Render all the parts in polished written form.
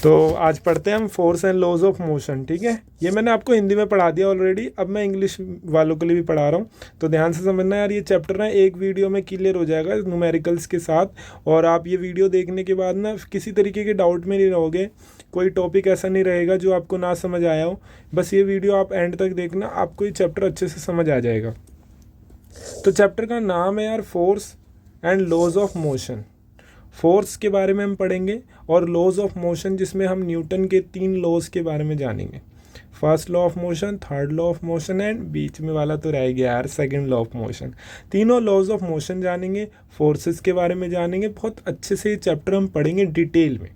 तो आज पढ़ते हैं हम force and laws of motion. ठीक है, ये मैंने आपको हिंदी में पढ़ा दिया ऑलरेडी, अब मैं इंग्लिश वालों के लिए भी पढ़ा रहा हूँ। तो ध्यान से समझना यार, ये चैप्टर ना एक वीडियो में क्लियर हो जाएगा न्यूमेरिकल्स के साथ। और आप ये वीडियो देखने के बाद ना किसी तरीके के डाउट में नहीं रहोगे, कोई टॉपिक ऐसा नहीं रहेगा जो आपको ना समझ आया हो। बस ये वीडियो आप एंड तक देखना, आपको ये चैप्टर अच्छे से समझ आ जाएगा। तो चैप्टर का नाम है यार force and laws of motion. Force के बारे में हम पढ़ेंगे और लॉज ऑफ मोशन, जिसमें हम न्यूटन के 3 लॉज के बारे में जानेंगे। First law of motion, third law of motion and बीच में वाला तो रह गया यार सेकंड लॉ ऑफ मोशन। तीनों लॉज ऑफ मोशन जानेंगे, फोर्सेस के बारे में जानेंगे। बहुत अच्छे से ये चैप्टर हम पढ़ेंगे डिटेल में।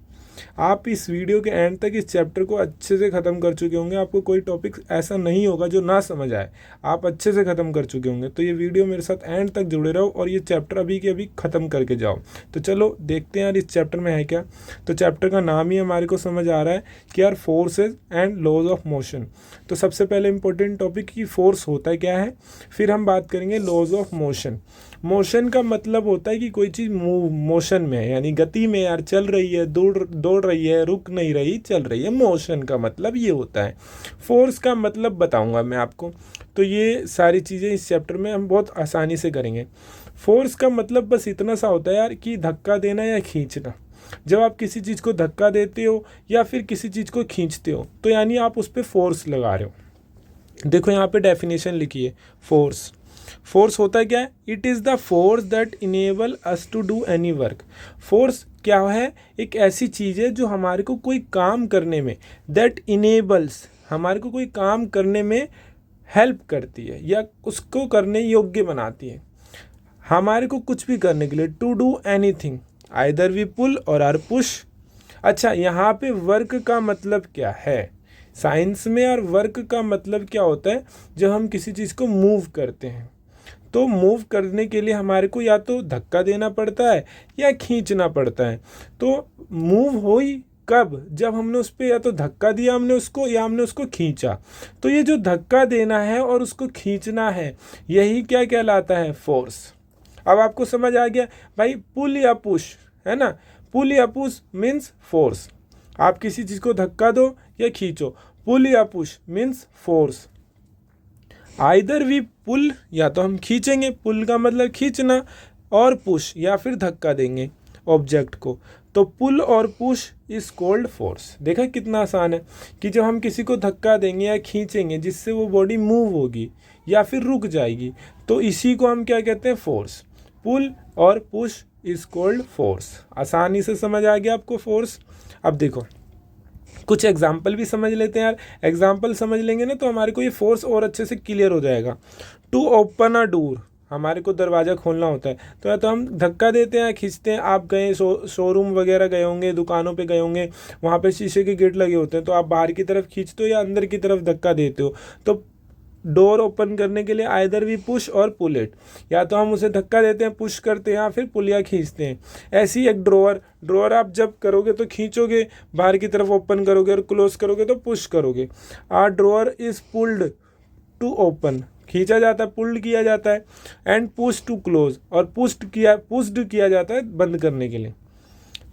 आप इस वीडियो के एंड तक इस चैप्टर को अच्छे से ख़त्म कर चुके होंगे। आपको कोई टॉपिक ऐसा नहीं होगा जो ना समझ आए, आप अच्छे से ख़त्म कर चुके होंगे। तो ये वीडियो मेरे साथ एंड तक जुड़े रहो और ये चैप्टर अभी के अभी ख़त्म करके जाओ। तो चलो देखते हैं यार इस चैप्टर में है क्या। तो चैप्टर का नाम ही हमारे को समझ आ रहा है कि यार forces and laws of motion. तो सबसे पहले इंपॉर्टेंट टॉपिक की फोर्स होता है क्या है, फिर हम बात करेंगे लॉज ऑफ मोशन। मोशन का मतलब होता है कि कोई चीज़ मूव मोशन में है, यानी गति में यार चल रही है, दौड़ रही है, रुक नहीं रही, चल रही है। मोशन का मतलब ये होता है। फोर्स का मतलब बताऊंगा मैं आपको। तो ये सारी चीज़ें इस चैप्टर में हम बहुत आसानी से करेंगे। फोर्स का मतलब बस इतना सा होता है यार कि धक्का देना या खींचना। जब आप किसी चीज़ को धक्का देते हो या फिर किसी चीज़ को खींचते हो तो यानी आप उस पर फोर्स लगा रहे हो। देखो यहाँ पे डेफिनेशन लिखी है फोर्स। फोर्स होता है क्या है? It is the force that enable us to do any work. Force क्या है? एक ऐसी चीज़ है जो हमारे को कोई काम करने में, दैट इनेबल्स, हमारे को कोई काम करने में हेल्प करती है या उसको करने योग्य बनाती है। हमारे को कुछ भी करने के लिए, to do anything, either we pull और आर पुश। अच्छा, यहाँ पे वर्क का मतलब क्या है? साइंस में यार वर्क का मतलब क्या होता है? जब हम किसी चीज़ को मूव करते हैं तो मूव करने के लिए हमारे को या तो धक्का देना पड़ता है या खींचना पड़ता है। तो मूव हुई कब? जब हमने उस पर या तो धक्का दिया हमने उसको या हमने उसको खींचा। तो ये जो धक्का देना है और उसको खींचना है, यही क्या कहलाता है? फोर्स। अब आपको समझ आ गया भाई, पुल या पुश, है ना? पुल या पुश मीन्स फोर्स। आप किसी चीज़ को धक्का दो या खींचो, पुल या push means force. Either we pull, या तो हम खींचेंगे, पुल का मतलब खींचना, और पुश या फिर धक्का देंगे ऑब्जेक्ट को। तो पुल और पुश इज कॉल्ड फोर्स। देखा कितना आसान है कि जब हम किसी को धक्का देंगे या खींचेंगे जिससे वो बॉडी मूव होगी या फिर रुक जाएगी, तो इसी को हम क्या कहते हैं? फोर्स। पुल और पुश इज कॉल्ड फोर्स। आसानी से समझ आ गया आपको फोर्स। अब देखो कुछ एग्जाम्पल भी समझ लेते हैं यार। एग्जाम्पल समझ लेंगे ना तो हमारे को ये फोर्स और अच्छे से क्लियर हो जाएगा। टू ओपन अ डोर, हमारे को दरवाज़ा खोलना होता है तो या तो हम धक्का देते हैं, खींचते हैं। आप गए शोरूम वगैरह गए होंगे, दुकानों पे गए होंगे, वहाँ पे शीशे के गेट लगे होते हैं, तो आप बाहर की तरफ खींचते हो या अंदर की तरफ धक्का देते हो। तो डोर ओपन करने के लिए आइदर वी पुश और पुल इट, या तो हम उसे धक्का देते हैं, पुश करते हैं, या फिर पुल या खींचते हैं। ऐसी एक ड्रॉअर आप जब करोगे तो खींचोगे, बाहर की तरफ ओपन करोगे, और क्लोज करोगे तो पुश करोगे। Our drawer is pulled to open, खींचा जाता है, पुल्ड किया जाता है। एंड पुश टू क्लोज, और पुश्ड किया जाता है बंद करने के लिए।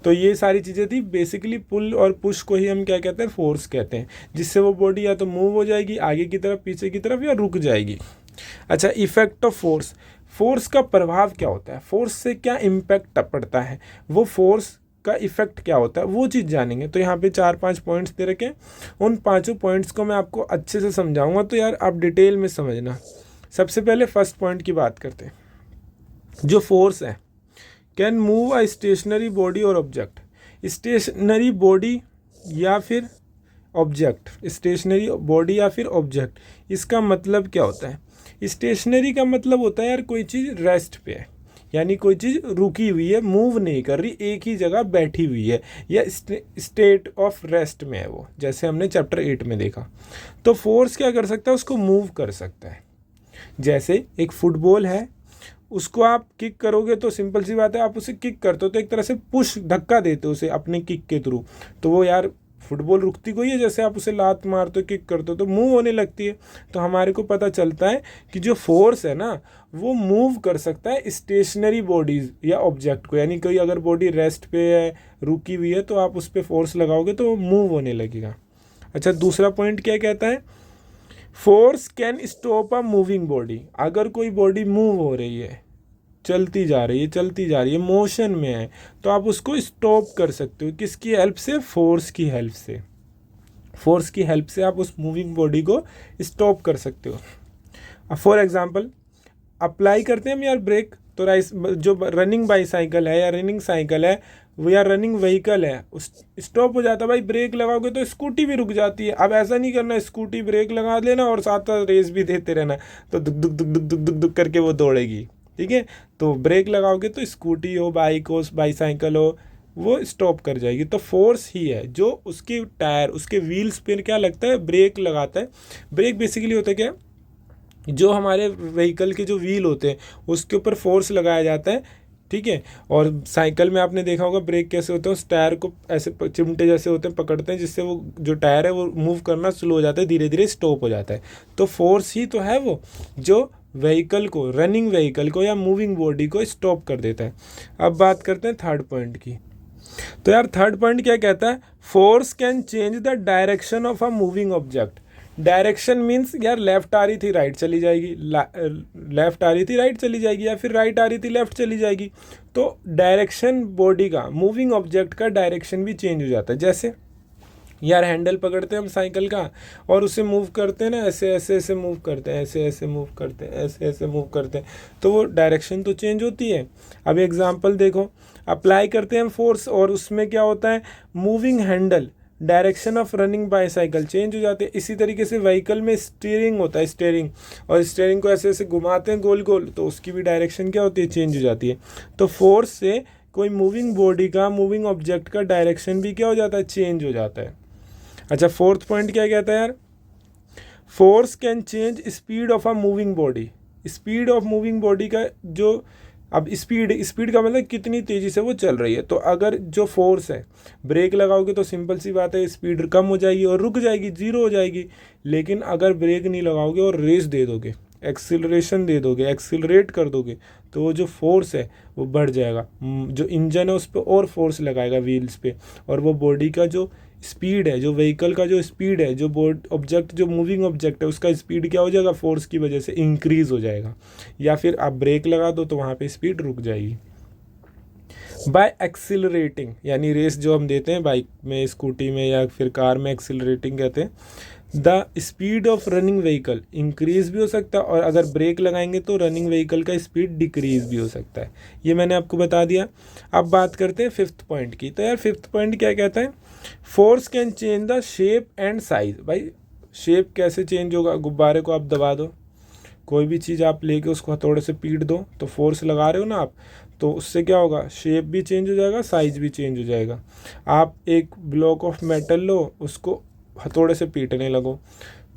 तो ये सारी चीज़ें थी। बेसिकली पुल और पुश को ही हम क्या कहते हैं? फोर्स कहते हैं, जिससे वो बॉडी या तो मूव हो जाएगी आगे की तरफ, पीछे की तरफ, या रुक जाएगी। अच्छा, इफेक्ट ऑफ फोर्स। फोर्स का प्रभाव क्या होता है? फोर्स से क्या इम्पैक्ट पड़ता है? वो फोर्स का इफेक्ट क्या होता है वो चीज़ जानेंगे। तो यहाँ पे 4-5 पॉइंट्स दे रखे हैं, उन 5 पॉइंट्स को मैं आपको अच्छे से समझाऊंगा, तो यार आप डिटेल में समझना। सबसे पहले फर्स्ट पॉइंट की बात करते हैं। जो फोर्स है, can move a stationary body और ऑब्जेक्ट। स्टेशनरी बॉडी या फिर ऑब्जेक्ट, स्टेशनरी बॉडी या फिर ऑब्जेक्ट, इसका मतलब क्या होता है? स्टेशनरी का मतलब होता है यार कोई चीज़ रेस्ट पे है, यानी कोई चीज़ रुकी हुई है, मूव नहीं कर रही, एक ही जगह बैठी हुई है, या स्टेट ऑफ रेस्ट में है वो, जैसे हमने चैप्टर 8 में देखा। तो फोर्स क्या कर सकता है? उसको मूव कर सकता है। जैसे एक फुटबॉल है, उसको आप किक करोगे तो सिंपल सी बात है, आप उसे किक करते हो तो एक तरह से पुश, धक्का देते हो उसे अपने किक के थ्रू, तो वो यार फुटबॉल रुकती कोई है, जैसे आप उसे लात मारते हो, किक करते हो तो मूव होने लगती है। तो हमारे को पता चलता है कि जो फोर्स है ना वो मूव कर सकता है स्टेशनरी बॉडीज या ऑब्जेक्ट को, यानी कोई अगर बॉडी रेस्ट पे है, रुकी हुई है, तो आप उस पर फोर्स लगाओगे तो वो मूव होने लगेगा। अच्छा, दूसरा पॉइंट क्या कहता है, force can stop a moving body. अगर कोई बॉडी मूव हो रही है, चलती जा रही है, मोशन में है, तो आप उसको स्टॉप कर सकते हो। किसकी हेल्प से? फोर्स की हेल्प से। फोर्स की हेल्प से आप उस मूविंग बॉडी को स्टॉप कर सकते हो। अब फॉर एग्जांपल अप्लाई करते हैं हम यार ब्रेक, तो जो रनिंग बाईसाइकिल है या रनिंग साइकिल है वो या रनिंग व्हीकल है, उस स्टॉप हो जाता है। भाई ब्रेक लगाओगे तो स्कूटी भी रुक जाती है। अब ऐसा नहीं करना, स्कूटी ब्रेक लगा लेना और साथ साथ रेस भी देते रहना, तो दुक दुक दुक दुक दुक दुक दुक करके वो दौड़ेगी। ठीक है, तो ब्रेक लगाओगे तो स्कूटी हो, बाइक हो, बाईसाइकिल हो, वो स्टॉप कर जाएगी। तो फोर्स ही है जो उसके टायर, उसके व्हील्स पे क्या लगता है, ब्रेक लगाता है। ब्रेक बेसिकली होता है क्या, जो हमारे व्हीकल के जो व्हील होते हैं उसके ऊपर फोर्स लगाया जाता है। ठीक है, और साइकिल में आपने देखा होगा ब्रेक कैसे होते हैं, उस टायर को ऐसे चिमटे जैसे होते हैं पकड़ते हैं, जिससे वो जो टायर है वो मूव करना स्लो हो जाता है, धीरे धीरे स्टॉप हो जाता है। तो फोर्स ही तो है वो जो व्हीकल को, रनिंग व्हीकल को या मूविंग बॉडी को स्टॉप कर देता है। अब बात करते हैं थर्ड पॉइंट की। तो यार थर्ड पॉइंट क्या कहता है, force can change the direction of a moving object. Direction means यार लेफ्ट आ रही थी राइट चली जाएगी, लेफ्ट आ रही थी राइट चली जाएगी, या फिर राइट आ रही थी लेफ्ट चली जाएगी। तो डायरेक्शन बॉडी का, मूविंग ऑब्जेक्ट का डायरेक्शन भी चेंज हो जाता है। जैसे यार हैंडल पकड़ते हैं हम साइकिल का और उसे मूव करते हैं ना, ऐसे ऐसे ऐसे मूव करते हैं, ऐसे ऐसे मूव करते हैं, ऐसे ऐसे मूव करते हैं, तो वो डायरेक्शन तो चेंज होती है। अब एग्जांपल देखो, अप्लाई करते हैं हम फोर्स और उसमें क्या होता है, moving handle, direction of running bicycle change हो जाती है। इसी तरीके से व्हीकल में स्टीयरिंग होता है, स्टीयरिंग, और स्टीयरिंग को ऐसे ऐसे घुमाते हैं गोल गोल, तो उसकी भी डायरेक्शन क्या होती है, चेंज हो जाती है। तो फोर्स से कोई मूविंग बॉडी का, मूविंग ऑब्जेक्ट का डायरेक्शन भी क्या हो जाता है, चेंज हो जाता है। अच्छा, फोर्थ पॉइंट क्या कहता है यार, force can change speed of a moving body. Speed of moving body का जो, अब स्पीड का मतलब कितनी तेज़ी से वो चल रही है। तो अगर जो फोर्स है, ब्रेक लगाओगे तो सिंपल सी बात है स्पीड कम हो जाएगी और रुक जाएगी, जीरो हो जाएगी। लेकिन अगर ब्रेक नहीं लगाओगे और रेस दे दोगे, एक्सिलरेशन दे दोगे, एक्सिलरेट कर दोगे, तो वो जो फोर्स है वो बढ़ जाएगा। जो इंजन है उस पर और फोर्स लगाएगा, व्हील्स पे, और वो बॉडी का जो स्पीड है, जो व्हीकल का जो स्पीड है, जो बोर्ड ऑब्जेक्ट, जो मूविंग ऑब्जेक्ट है, उसका स्पीड क्या हो जाएगा, फोर्स की वजह से इंक्रीज हो जाएगा। या फिर आप ब्रेक लगा दो तो वहाँ पे स्पीड रुक जाएगी। बाय एक्सिलरेटिंग, यानी रेस जो हम देते हैं बाइक में, स्कूटी में या फिर कार में, एक्सिलरेटिंग कहते हैं। The speed of running vehicle increase भी हो सकता है, और अगर ब्रेक लगाएंगे तो रनिंग व्हीकल का स्पीड डिक्रीज भी हो सकता है। ये मैंने आपको बता दिया। अब बात करते हैं फिफ्थ पॉइंट की। तो यार फिफ्थ पॉइंट क्या कहता है, force can change the shape and size. भाई शेप कैसे चेंज होगा, गुब्बारे को आप दबा दो, कोई भी चीज़ आप लेके उसको हथौड़े से पीट दो, तो फोर्स लगा रहे हो ना आप, तो उससे क्या होगा, शेप भी चेंज हो जाएगा, साइज भी चेंज हो जाएगा। आप एक ब्लॉक ऑफ मेटल लो, उसको हथौड़े से पीटने लगो,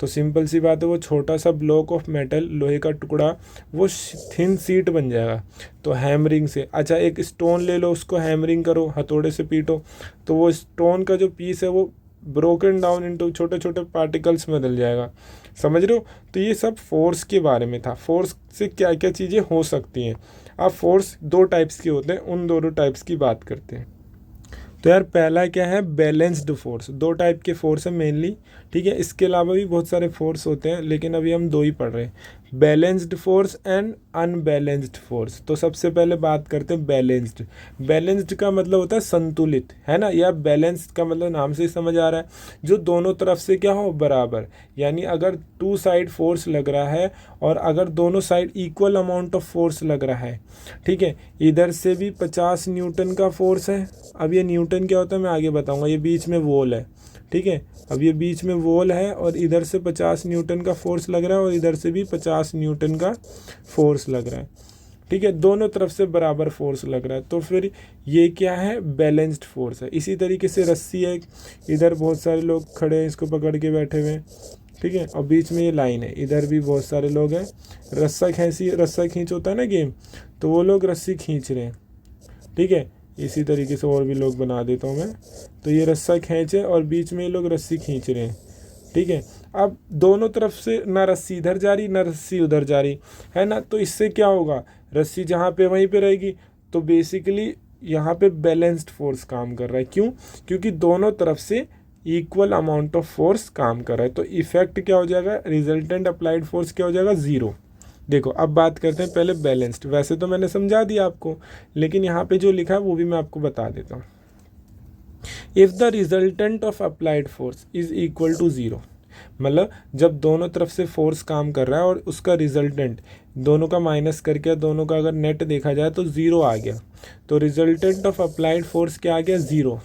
तो सिंपल सी बात है वो छोटा सा ब्लॉक ऑफ मेटल, लोहे का टुकड़ा, वो थिन सीट बन जाएगा। तो हैमरिंग से, अच्छा एक स्टोन ले लो, उसको हैमरिंग करो, हथौड़े से पीटो, तो वो स्टोन का जो पीस है वो ब्रोकन डाउन इनटू छोटे छोटे पार्टिकल्स में बदल जाएगा। समझ रहे हो? तो ये सब फोर्स के बारे में था, फोर्स से क्या क्या चीज़ें हो सकती हैं। अब फोर्स दो टाइप्स के होते हैं, उन दोनों टाइप्स की बात करते हैं। तो यार पहला क्या है, बैलेंस्ड फोर्स। दो टाइप के फोर्स है मेनली, ठीक है, इसके अलावा भी बहुत सारे फोर्स होते हैं, लेकिन अभी हम दो ही पढ़ रहे हैं, balanced force and unbalanced force. तो सबसे पहले बात करते हैं बैलेंस्ड। बैलेंस्ड का मतलब होता है संतुलित, है ना, या बैलेंस का मतलब नाम से ही समझ आ रहा है, जो दोनों तरफ से क्या हो, बराबर। यानी अगर टू साइड फोर्स लग रहा है और अगर दोनों side equal amount of force लग रहा है, ठीक है, इधर से भी 50 न्यूटन का फोर्स है। अब ये न्यूटन क्या होता है मैं आगे बताऊंगा। ये बीच में वॉल है, ठीक है, अब ये बीच में वॉल है और इधर से 50 न्यूटन का फोर्स लग रहा है और इधर से भी 50 न्यूटन का फोर्स लग रहा है, ठीक है, दोनों तरफ से बराबर फोर्स लग रहा है। तो फिर ये क्या है, बैलेंस्ड फोर्स है। इसी तरीके से रस्सी है, इधर बहुत सारे लोग खड़े हैं, इसको पकड़ के बैठे हुए हैं, ठीक है, और बीच में ये लाइन है, इधर भी बहुत सारे लोग हैं। रस्सा खींच होता है ना गेम, तो वो लोग रस्सी खींच रहे हैं, ठीक है, इसी तरीके से और भी लोग बना देता हूँ मैं। तो ये रस्सा खींचे और बीच में ये लोग रस्सी खींच रहे हैं, ठीक है। अब दोनों तरफ से ना रस्सी इधर जा रही ना रस्सी उधर जा रही है ना, तो इससे क्या होगा, रस्सी जहाँ पे वहीं पे रहेगी। तो बेसिकली यहाँ पे बैलेंस्ड फोर्स काम कर रहा है। क्यों? क्योंकि दोनों तरफ से इक्वल अमाउंट ऑफ फोर्स काम कर रहा है। तो इफेक्ट क्या हो जाएगा, रिजल्टेंट अप्लाइड फोर्स क्या हो जाएगा, 0। देखो अब बात करते हैं पहले बैलेंस्ड। वैसे तो मैंने समझा दिया आपको, लेकिन यहाँ पे जो लिखा है वो भी मैं आपको बता देता हूँ। If the resultant of applied force is equal to 0, मतलब जब दोनों तरफ से फोर्स काम कर रहा है और उसका रिजल्टेंट दोनों का माइनस करके दोनों का अगर नेट देखा जाए तो 0 आ गया, तो रिजल्टेंट ऑफ अप्लाइड फोर्स क्या आ गया, 0।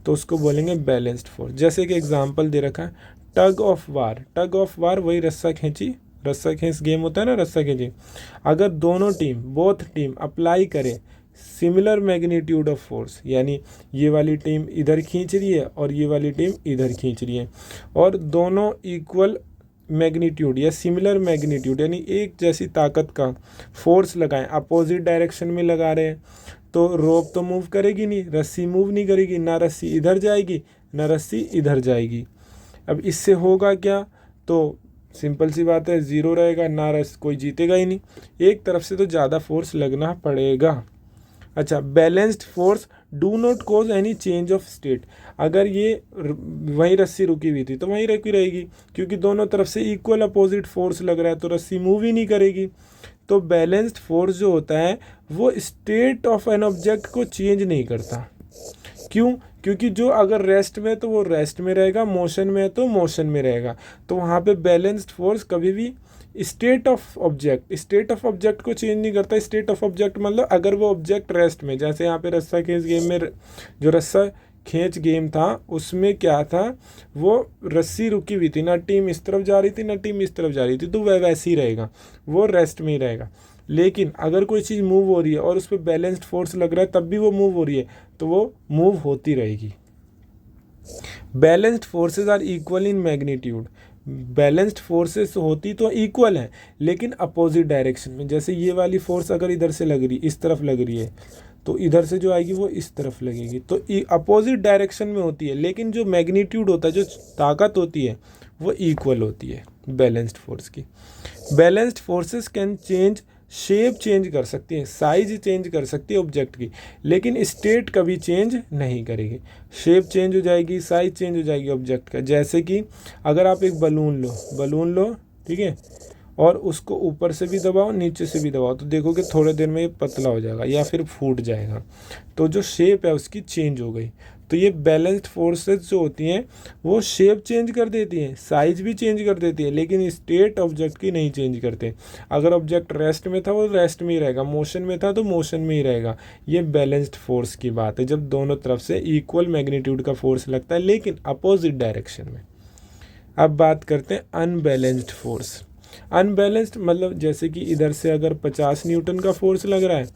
तो उसको बोलेंगे बैलेंस्ड फोर्स। जैसे कि एग्जांपल दे रखा है tug of war. Tug of war वही रस्सा खींच गेम होता है ना, रस्सा खींची। अगर दोनों टीम बोथ टीम अप्लाई करे सिमिलर मैग्नीट्यूड ऑफ फोर्स, यानी ये वाली टीम इधर खींच रही है और ये वाली टीम इधर खींच रही है, और दोनों इक्वल मैग्नीट्यूड या सिमिलर मैग्नीट्यूड यानी एक जैसी ताकत का फोर्स लगाएं, अपोजिट डायरेक्शन में लगा रहे हैं, तो रोप तो मूव करेगी नहीं, रस्सी मूव नहीं करेगी, ना रस्सी इधर जाएगी ना रस्सी इधर जाएगी। अब इससे होगा क्या, तो सिंपल सी बात है, 0 रहेगा, ना रस कोई जीतेगा ही नहीं, एक तरफ से तो ज़्यादा फोर्स लगना पड़ेगा। अच्छा, balanced force do not cause any change of state. अगर ये वहीं रस्सी रुकी हुई थी तो वहीं रुकी रहेगी, क्योंकि दोनों तरफ से इक्वल अपोजिट फोर्स लग रहा है, तो रस्सी मूव ही नहीं करेगी। तो बैलेंस्ड फोर्स जो होता है वो स्टेट ऑफ एन ऑब्जेक्ट को चेंज नहीं करता। क्यों? क्योंकि जो अगर रेस्ट में तो वो रेस्ट में रहेगा, मोशन में है तो मोशन में रहेगा। तो वहाँ पे बैलेंस्ड फोर्स कभी भी स्टेट ऑफ ऑब्जेक्ट को चेंज नहीं करता। स्टेट ऑफ ऑब्जेक्ट मतलब अगर वो ऑब्जेक्ट रेस्ट में, जैसे यहाँ पे रस्सा खींच गेम में जो रस्सा खींच गेम था उसमें क्या था, वो रस्सी रुकी हुई थी, ना टीम इस तरफ जा रही थी ना टीम इस तरफ जा रही थी, तो वह वैसे ही रहेगा, वो रेस्ट में ही रहेगा। लेकिन अगर कोई चीज़ मूव हो रही है और उस पर बैलेंस्ड फोर्स लग रहा है तब भी वो मूव हो रही है, तो वो मूव होती रहेगी। Balanced forces are equal in magnitude. Balanced forces होती तो इक्वल हैं लेकिन अपोजिट डायरेक्शन में। जैसे ये वाली फोर्स अगर इधर से लग रही, इस तरफ लग रही है, तो इधर से जो आएगी वो इस तरफ लगेगी, तो अपोजिट डायरेक्शन में होती है, लेकिन जो मैग्नीट्यूड होता है, जो ताकत होती है, वो इक्वल होती है बैलेंस्ड फोर्स की। Balanced forces can change, shape change कर सकती है, साइज चेंज कर सकती है ऑब्जेक्ट की, लेकिन स्टेट कभी चेंज नहीं करेगी। शेप चेंज हो जाएगी, साइज चेंज हो जाएगी ऑब्जेक्ट का। जैसे कि अगर आप एक बलून लो, ठीक है, और उसको ऊपर से भी दबाओ नीचे से भी दबाओ, तो देखोगे थोड़े देर में ये पतला हो जाएगा या फिर फूट जाएगा, तो जो शेप है उसकी चेंज हो गई। तो ये बैलेंस्ड फोर्सेस जो होती हैं वो शेप चेंज कर देती हैं, साइज भी चेंज कर देती है, लेकिन स्टेट ऑब्जेक्ट की नहीं चेंज करते। अगर ऑब्जेक्ट रेस्ट में था वो रेस्ट में ही रहेगा, मोशन में था तो मोशन में ही रहेगा। ये बैलेंस्ड फोर्स की बात है, जब दोनों तरफ से इक्वल मैग्नीट्यूड का फोर्स लगता है लेकिन अपोजिट डायरेक्शन में। अब बात करते हैं अनबैलेंस्ड फोर्स। अनबैलेंस्ड मतलब जैसे कि इधर से अगर 50 न्यूटन का फोर्स लग रहा है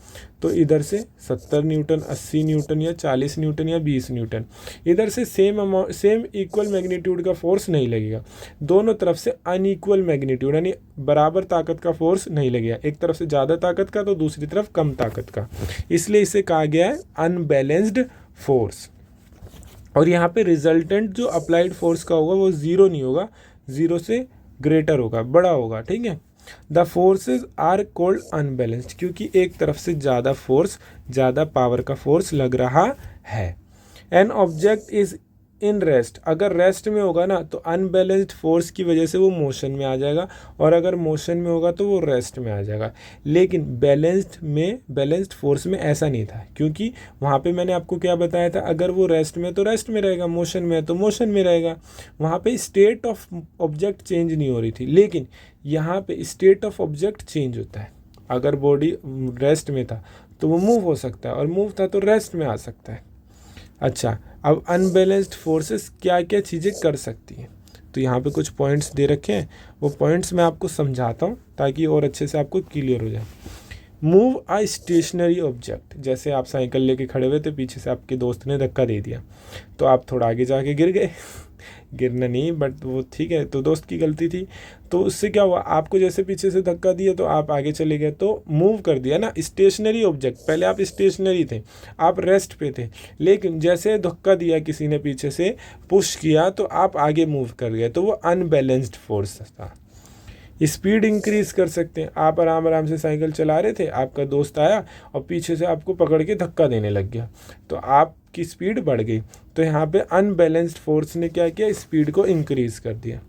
तो इधर से 70 न्यूटन, 80 न्यूटन या 40 न्यूटन या 20 न्यूटन, इधर से सेम इक्वल मैग्नीट्यूड का फोर्स नहीं लगेगा। दोनों तरफ से अनइक्वल मैग्नीट्यूड यानी बराबर ताकत का फोर्स नहीं लगेगा, एक तरफ से ज़्यादा ताकत का तो दूसरी तरफ कम ताकत का, इसलिए इसे कहा गया है अनबैलेंस्ड फोर्स। और यहाँ पे रिजल्टेंट जो अप्लाइड फोर्स का होगा वो 0 नहीं होगा, 0 से ग्रेटर होगा, बड़ा होगा, ठीक है। The forces are called unbalanced, क्योंकि एक तरफ से ज़्यादा फोर्स, ज़्यादा पावर का फोर्स लग रहा है। An object is in rest, अगर रेस्ट में होगा ना तो अनबैलेंस्ड फोर्स की वजह से वो मोशन में आ जाएगा, और अगर मोशन में होगा तो वो रेस्ट में आ जाएगा। लेकिन बैलेंस्ड फोर्स में ऐसा नहीं था, क्योंकि वहाँ पे मैंने आपको क्या बताया था, अगर वो रेस्ट में तो रेस्ट में रहेगा, मोशन में है तो मोशन में रहेगा। वहाँ पे स्टेट ऑफ ऑब्जेक्ट चेंज नहीं हो रही थी, लेकिन यहाँ पे स्टेट ऑफ ऑब्जेक्ट चेंज होता है। अगर बॉडी रेस्ट में था तो वो मूव हो सकता है, और मूव था तो रेस्ट में आ सकता है। अच्छा, अब अनबैलेंस्ड फोर्सेस क्या क्या चीज़ें कर सकती हैं, तो यहाँ पे कुछ पॉइंट्स दे रखे हैं, वो पॉइंट्स मैं आपको समझाता हूँ ताकि और अच्छे से आपको क्लियर हो जाए। मूव अ स्टेशनरी ऑब्जेक्ट, जैसे आप साइकिल लेके खड़े हुए थे, पीछे से आपके दोस्त ने धक्का दे दिया तो आप थोड़ा आगे जाके गिर गए गिरना नहीं, बट वो ठीक है, तो दोस्त की गलती थी। तो उससे क्या हुआ, आपको जैसे पीछे से धक्का दिया तो आप आगे चले गए, तो मूव कर दिया ना। स्टेशनरी ऑब्जेक्ट, पहले आप स्टेशनरी थे, आप रेस्ट पे थे, लेकिन जैसे धक्का दिया किसी ने पीछे से, पुश किया, तो आप आगे मूव कर गए, तो वो अनबैलेंस्ड फोर्स था। स्पीड इंक्रीज कर सकते हैं, आप आराम आराम से साइकिल चला रहे थे, आपका दोस्त आया और पीछे से आपको पकड़ के धक्का देने लग गया, तो आपकी स्पीड बढ़ गई। तो यहाँ पे अनबैलेंस्ड फोर्स ने क्या किया, स्पीड को इंक्रीज कर दिया।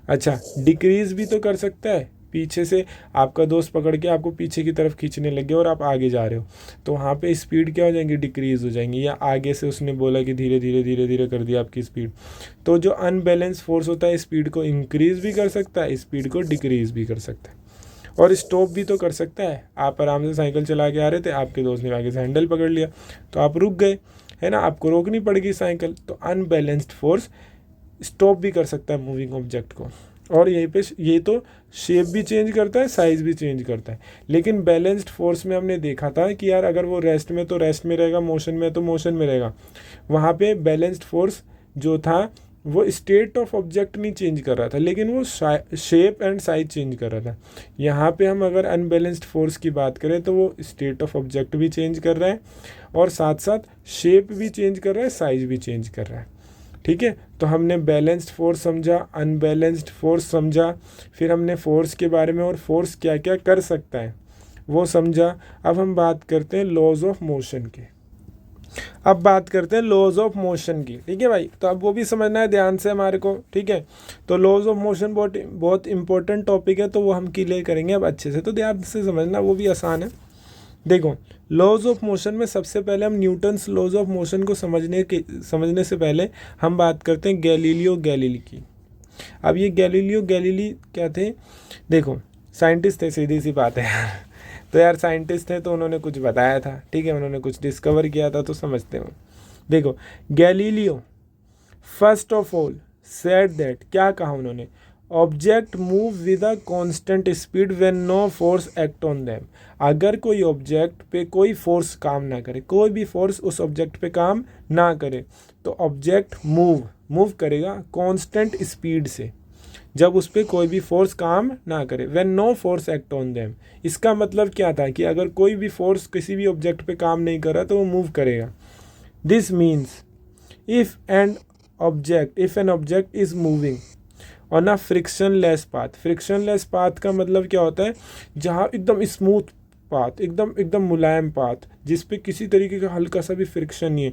अच्छा, डिक्रीज भी तो कर सकता है, पीछे से आपका दोस्त पकड़ के आपको पीछे की तरफ खींचने लग गया और आप आगे जा रहे हो, तो वहाँ पे स्पीड क्या हो जाएंगी, डिक्रीज हो जाएंगी। या आगे से उसने बोला कि धीरे धीरे धीरे धीरे कर दिया आपकी स्पीड। तो जो अनबैलेंस फोर्स होता है, स्पीड को इंक्रीज भी कर सकता है, स्पीड को डिक्रीज भी कर सकता है, और स्टॉप भी तो कर सकता है। आप आराम से साइकिल चला के आ रहे थे, आपके दोस्त ने आगे से हैंडल पकड़ लिया, तो आप रुक गए, है ना, आपको रोकनी पड़ेगी साइकिल। तो अनबैलेंस्ड फोर्स स्टॉप भी कर सकता है मूविंग ऑब्जेक्ट को। और यहीं पे ये तो शेप भी चेंज करता है, साइज़ भी चेंज करता है। लेकिन बैलेंस्ड फोर्स में हमने देखा था कि यार अगर वो रेस्ट में तो रेस्ट में रहेगा, मोशन में तो मोशन में रहेगा। वहाँ पे बैलेंस्ड फोर्स जो था वो स्टेट ऑफ ऑब्जेक्ट नहीं चेंज कर रहा था, लेकिन वो शेप एंड साइज चेंज कर रहा था। यहाँ पे हम अगर अनबैलेंस्ड फोर्स की बात करें तो वो स्टेट ऑफ ऑब्जेक्ट भी चेंज कर रहा है और साथ साथ शेप भी चेंज कर रहा है, साइज भी चेंज कर रहा है। ठीक है, तो हमने बैलेंस्ड फोर्स समझा, अनबैलेंस्ड फोर्स समझा, फिर हमने फोर्स के बारे में और फोर्स क्या क्या कर सकता है वो समझा। अब हम बात करते हैं लॉज ऑफ मोशन के। अब बात करते हैं लॉज ऑफ मोशन की। ठीक है भाई, तो अब वो भी समझना है ध्यान से हमारे को। ठीक है, तो लॉज ऑफ मोशन बहुत बहुत इंपॉर्टेंट टॉपिक है, तो वो हम क्लियर करेंगे अब अच्छे से, तो ध्यान से समझना, वो भी आसान है। देखो, लॉज ऑफ मोशन में सबसे पहले हम न्यूटन्स लॉज ऑफ मोशन को समझने से पहले हम बात करते हैं गैलीलियो गैलीली की। अब ये गैलीलियो गैलीली क्या थे, देखो साइंटिस्ट थे, सीधी सी बात है यार। तो यार साइंटिस्ट थे तो उन्होंने कुछ बताया था, ठीक है, उन्होंने कुछ डिस्कवर किया था, तो समझते हो। देखो, Galileo first of all said that, क्या कहा उन्होंने, object move with a constant speed when no force act on them. अगर कोई ऑब्जेक्ट पे कोई फोर्स काम ना करे, कोई भी फोर्स उस ऑब्जेक्ट पे काम ना करे, तो ऑब्जेक्ट मूव करेगा कांस्टेंट स्पीड से, जब उस पर कोई भी फोर्स काम ना करे। When no force act on them, इसका मतलब क्या था कि अगर कोई भी फोर्स किसी भी ऑब्जेक्ट पे काम नहीं कर रहा तो वो मूव करेगा। This means if an object is moving on a frictionless path. Frictionless path का मतलब क्या होता है, जहाँ एकदम स्मूथ पाथ, एकदम मुलायम पाथ, जिस पे किसी तरीके का हल्का सा भी फ्रिक्शन नहीं है,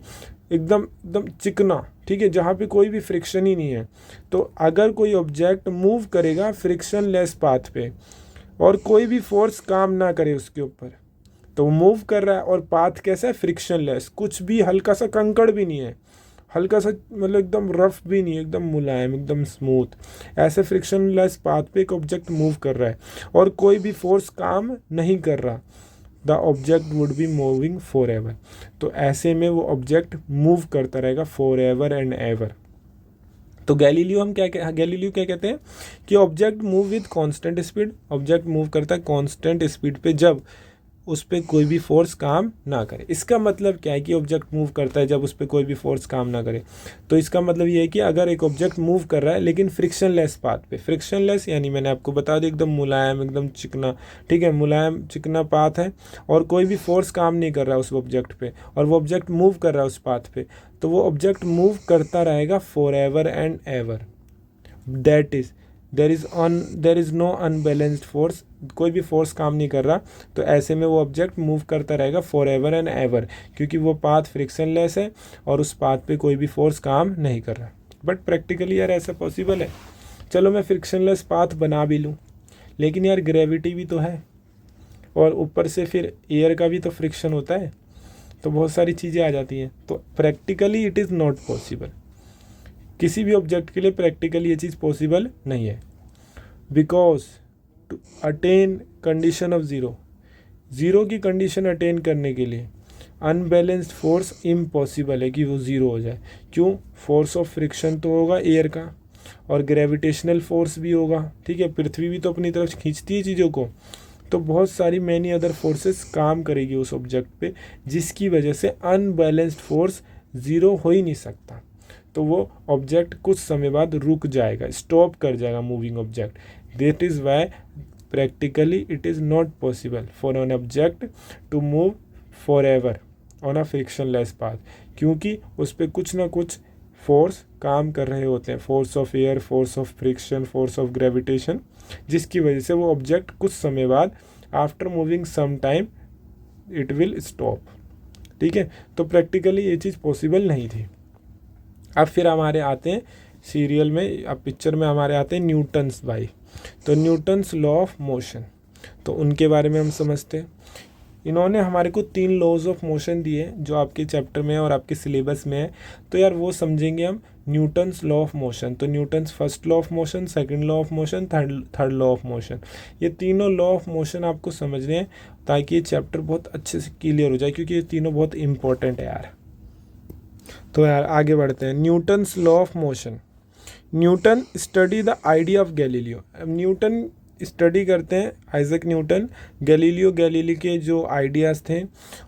एकदम चिकना, ठीक है, जहाँ पे कोई भी फ्रिक्शन ही नहीं है। तो अगर कोई ऑब्जेक्ट मूव करेगा फ्रिक्शनलेस पाथ पे और कोई भी फोर्स काम ना करे उसके ऊपर, तो वो मूव कर रहा है, और पाथ कैसा है, फ्रिक्शनलेस, कुछ भी हल्का सा कंकड़ भी नहीं है, हल्का सा मतलब एकदम रफ भी नहीं है, एकदम मुलायम, एकदम स्मूथ, ऐसे फ्रिक्शनलेस पाथ पे एक ऑब्जेक्ट मूव कर रहा है और कोई भी फोर्स काम नहीं कर रहा, the object would be moving for ever. तो ऐसे में वो ऑब्जेक्ट मूव करता रहेगा फॉर एवर एंड एवर। तो गैलीलियो क्या कहते हैं कि object move with constant speed, object move करता है कांस्टेंट स्पीड पे जब उस पर कोई भी फोर्स काम ना करे। इसका मतलब क्या है कि ऑब्जेक्ट मूव करता है जब उस पर कोई भी फोर्स काम ना करे, तो इसका मतलब ये है कि अगर एक ऑब्जेक्ट मूव कर रहा है लेकिन फ्रिक्शनलेस पाथ पे, फ्रिक्शनलेस यानी मैंने आपको बता दिया एकदम मुलायम, एकदम चिकना, ठीक है, मुलायम चिकना पाथ है और कोई भी फोर्स काम नहीं कर रहा है उस ऑब्जेक्ट पे, और वो ऑब्जेक्ट मूव कर रहा है उस पाथ पे, तो वो ऑब्जेक्ट मूव करता रहेगा forever and ever. That is there is no unbalanced force, कोई भी फोर्स काम नहीं कर रहा, तो ऐसे में वो ऑब्जेक्ट मूव करता रहेगा फॉर एवर एंड एवर, क्योंकि वो पाथ फ्रिक्शनलेस है और उस पाथ पे कोई भी फोर्स काम नहीं कर रहा। बट प्रैक्टिकली यार ऐसा पॉसिबल है, चलो मैं फ्रिक्शनलेस पाथ बना भी लूँ, लेकिन यार ग्रेविटी भी तो है और ऊपर से फिर एयर का भी तो फ्रिक्शन होता है, तो बहुत सारी चीज़ें आ जाती हैं, तो practically it is not possible. किसी भी ऑब्जेक्ट के लिए प्रैक्टिकली ये चीज़ पॉसिबल नहीं है, because to attain condition of zero की कंडीशन अटेन करने के लिए अनबैलेंस्ड फोर्स इम्पॉसिबल है कि वो ज़ीरो हो जाए। क्यों, फोर्स ऑफ फ्रिक्शन तो होगा एयर का और ग्रेविटेशनल फोर्स भी होगा, ठीक है, पृथ्वी भी तो अपनी तरफ खींचती है चीज़ों को, तो बहुत सारी मैनी अदर फोर्सेस काम करेगी उस ऑब्जेक्ट पे, जिसकी वजह से अनबैलेंस्ड फोर्स ज़ीरो हो ही नहीं सकता। तो वो ऑब्जेक्ट कुछ समय बाद रुक जाएगा, स्टॉप कर जाएगा moving object. That is why practically it is not possible for an object to move forever on a frictionless path, क्योंकि उस पर कुछ ना कुछ फोर्स काम कर रहे होते हैं, force of air, force of friction, force of gravitation, जिसकी वजह से वो ऑब्जेक्ट कुछ समय बाद after moving some time it will stop. ठीक है, तो प्रैक्टिकली ये चीज़ पॉसिबल नहीं थी। अब फिर हमारे आते हैं सीरियल में, अब पिक्चर में हमारे आते हैं न्यूटन्स भाई। तो न्यूटन्स लॉ ऑफ मोशन, तो उनके बारे में हम समझते हैं। इन्होंने हमारे को 3 लॉज ऑफ मोशन दिए जो आपके चैप्टर में है और आपके सिलेबस में है। तो यार वो समझेंगे हम न्यूटन्स लॉ ऑफ मोशन। तो Newton's first law of motion, second law of motion, third law of motion, ये तीनों लॉ ऑफ मोशन आपको समझने हैं ताकि ये चैप्टर बहुत अच्छे से क्लियर हो जाए, क्योंकि ये तीनों बहुत इंपॉर्टेंट है यार। तो यार आगे बढ़ते हैं। Newton's law of motion. Newton study the idea of Galileo. अब न्यूटन स्टडी करते हैं, आइजैक न्यूटन गैलीलियो गैलीली के जो आइडियाज़ थे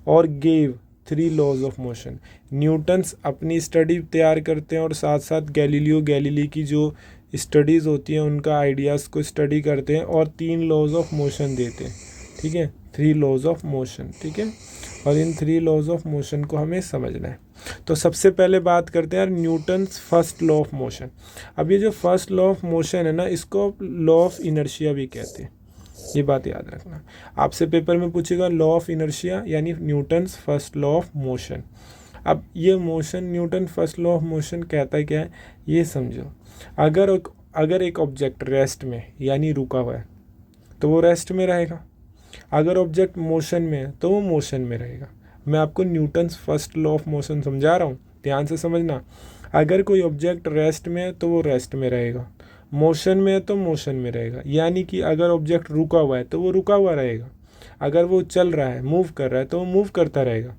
और gave 3 laws of motion. Newton's अपनी स्टडी तैयार करते हैं और साथ साथ गैलीलियो गैलीली की जो स्टडीज़ होती हैं उनका आइडियाज़ को स्टडी करते हैं और 3 लॉज ऑफ मोशन देते हैं। ठीक है, 3 लॉज ऑफ मोशन। ठीक है, और इन 3 लॉज ऑफ मोशन को हमें समझना है। तो सबसे पहले बात करते हैं Newton's first law of motion. अब ये जो फर्स्ट लॉ ऑफ मोशन है ना, इसको लॉ ऑफ इनर्शिया भी कहते हैं, ये बात याद रखना। आपसे पेपर में पूछेगा लॉ ऑफ इनर्शिया यानी Newton's first law of motion. अब ये motion, Newton first law of motion कहता है क्या है ये समझो। अगर एक ऑब्जेक्ट रेस्ट में यानी रुका हुआ है तो वो रेस्ट में रहेगा, अगर ऑब्जेक्ट मोशन में है तो वो मोशन में रहेगा। मैं आपको Newton's first law of motion समझा रहा हूँ, ध्यान से समझना। अगर कोई ऑब्जेक्ट रेस्ट में है तो वो रेस्ट में रहेगा, मोशन में है तो मोशन में रहेगा। यानी कि अगर ऑब्जेक्ट रुका हुआ है तो वो रुका हुआ रहेगा, अगर वो चल रहा है, मूव कर रहा है तो वो मूव करता रहेगा।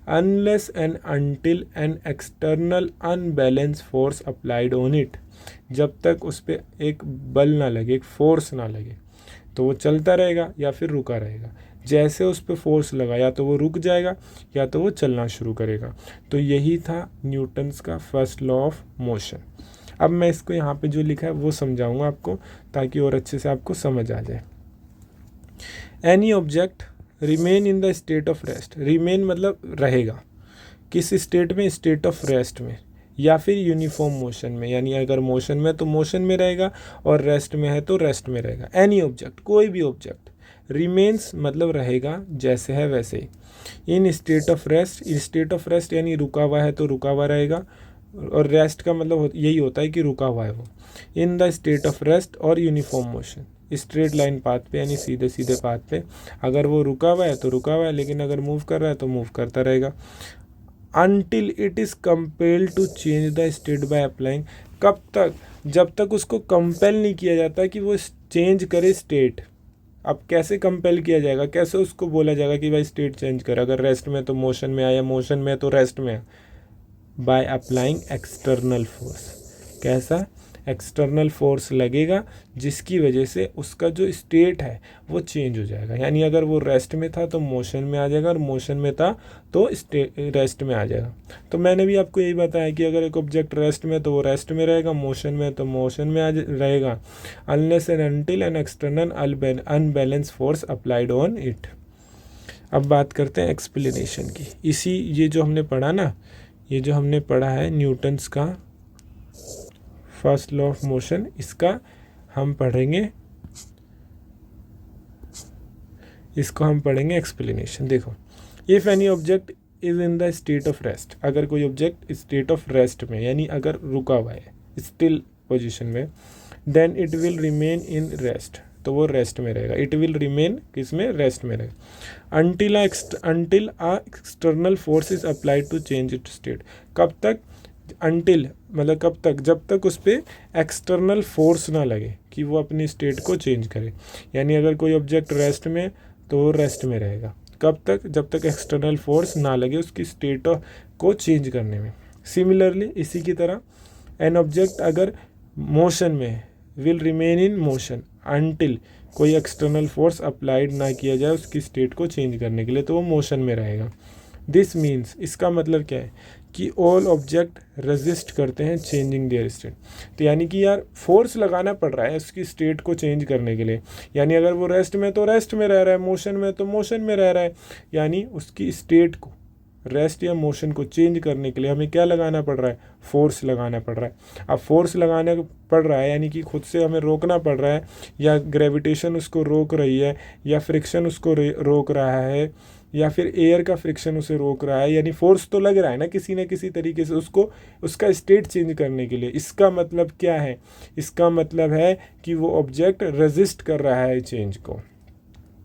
Unless and until an external unbalance force applied on it, जब तक उस पर एक बल ना लगे, एक फोर्स ना लगे, तो वो चलता रहेगा या फिर रुका रहेगा। जैसे उस पर फोर्स लगा या तो वो रुक जाएगा या तो वो चलना शुरू करेगा। तो यही था न्यूटन्स का फर्स्ट लॉ ऑफ मोशन। अब मैं इसको यहाँ पे जो लिखा है वो समझाऊंगा आपको ताकि और अच्छे से आपको समझ आ जाए। Any object remain in the state of rest. Remain मतलब रहेगा, किस स्टेट में? स्टेट ऑफ रेस्ट में या फिर यूनिफॉर्म मोशन में, यानी अगर मोशन में तो मोशन में रहेगा और रेस्ट में है तो रेस्ट में रहेगा। एनी ऑब्जेक्ट, कोई भी ऑब्जेक्ट, रिमेन्स मतलब रहेगा जैसे है वैसे ही। In state of rest, state of rest यानी रुका हुआ है तो रुका हुआ रहेगा, और रेस्ट का मतलब यही होता है कि रुका हुआ है वो। In the state of rest और uniform motion, straight line path पे यानी सीधे सीधे पाथ पे। अगर वो रुका हुआ है तो रुका हुआ है, लेकिन अगर मूव कर रहा है तो मूव करता रहेगा। Until it is compelled to change the state by applying. कब तक? जब तक उसको कंपेल नहीं किया जाता कि वो चेंज करे स्टेट। अब कैसे कंपेल किया जाएगा, कैसे उसको बोला जाएगा कि भाई स्टेट चेंज कर? अगर रेस्ट में तो मोशन में आया, मोशन में तो रेस्ट में। By applying external force. कैसा? एक्सटर्नल फोर्स लगेगा जिसकी वजह से उसका जो स्टेट है वो चेंज हो जाएगा। यानी अगर वो रेस्ट में था तो मोशन में आ जाएगा, और मोशन में था तो रेस्ट में आ जाएगा। तो मैंने भी आपको यही बताया कि अगर एक ऑब्जेक्ट रेस्ट में तो वो रेस्ट में रहेगा, मोशन में तो मोशन में रहेगा। Unless and until an external unbalance force applied on it. अब बात करते हैं एक्सप्लेनेशन की। इसी ये जो हमने पढ़ा ना, ये जो हमने पढ़ा है न्यूटन्स का फर्स्ट लॉ ऑफ मोशन, इसका हम पढ़ेंगे, इसको हम पढ़ेंगे एक्सप्लेनेशन। देखो, if any object is in the state of rest, अगर कोई ऑब्जेक्ट स्टेट ऑफ रेस्ट में यानी अगर रुका हुआ है स्टिल पोजीशन में, then it will remain in rest, तो वो रेस्ट में रहेगा। इट विल रिमेन किस में? रेस्ट में रहेगा। Until a external force is applied to change it state. कब तक? अनटिल मतलब कब तक? जब तक उस पर एक्सटर्नल फोर्स ना लगे कि वो अपनी स्टेट को चेंज करे। यानी अगर कोई ऑब्जेक्ट रेस्ट में तो वो रेस्ट में रहेगा। कब तक? जब तक एक्सटर्नल फोर्स ना लगे उसकी स्टेट को चेंज करने में। सिमिलरली इसी की तरह एन ऑब्जेक्ट अगर मोशन में will remain in motion until कोई एक्सटर्नल फोर्स अप्लाइड ना किया जाए उसकी स्टेट को चेंज करने के लिए, तो वो मोशन में रहेगा। दिस मीन्स, इसका मतलब क्या है कि ऑल ऑब्जेक्ट रेजिस्ट करते हैं चेंजिंग देयर स्टेट। तो यानी कि यार फोर्स लगाना पड़ रहा है उसकी स्टेट को चेंज करने के लिए। यानी अगर वो रेस्ट में तो रेस्ट में रह रहा है, मोशन में तो मोशन में रह रहा है, यानी उसकी स्टेट को, रेस्ट या मोशन को चेंज करने के लिए हमें क्या लगाना पड़ रहा है, फोर्स लगाना पड़ रहा है। अब फोर्स लगाना पड़ रहा है यानी कि खुद से हमें रोकना पड़ रहा है, या ग्रेविटेशन उसको रोक रही है, या फ्रिक्शन उसको रोक रहा है, या फिर एयर का फ्रिक्शन उसे रोक रहा है, यानी फोर्स तो लग रहा है ना किसी तरीके से उसको, उसका स्टेट चेंज करने के लिए। इसका मतलब क्या है, इसका मतलब है कि वो ऑब्जेक्ट रेजिस्ट कर रहा है चेंज को।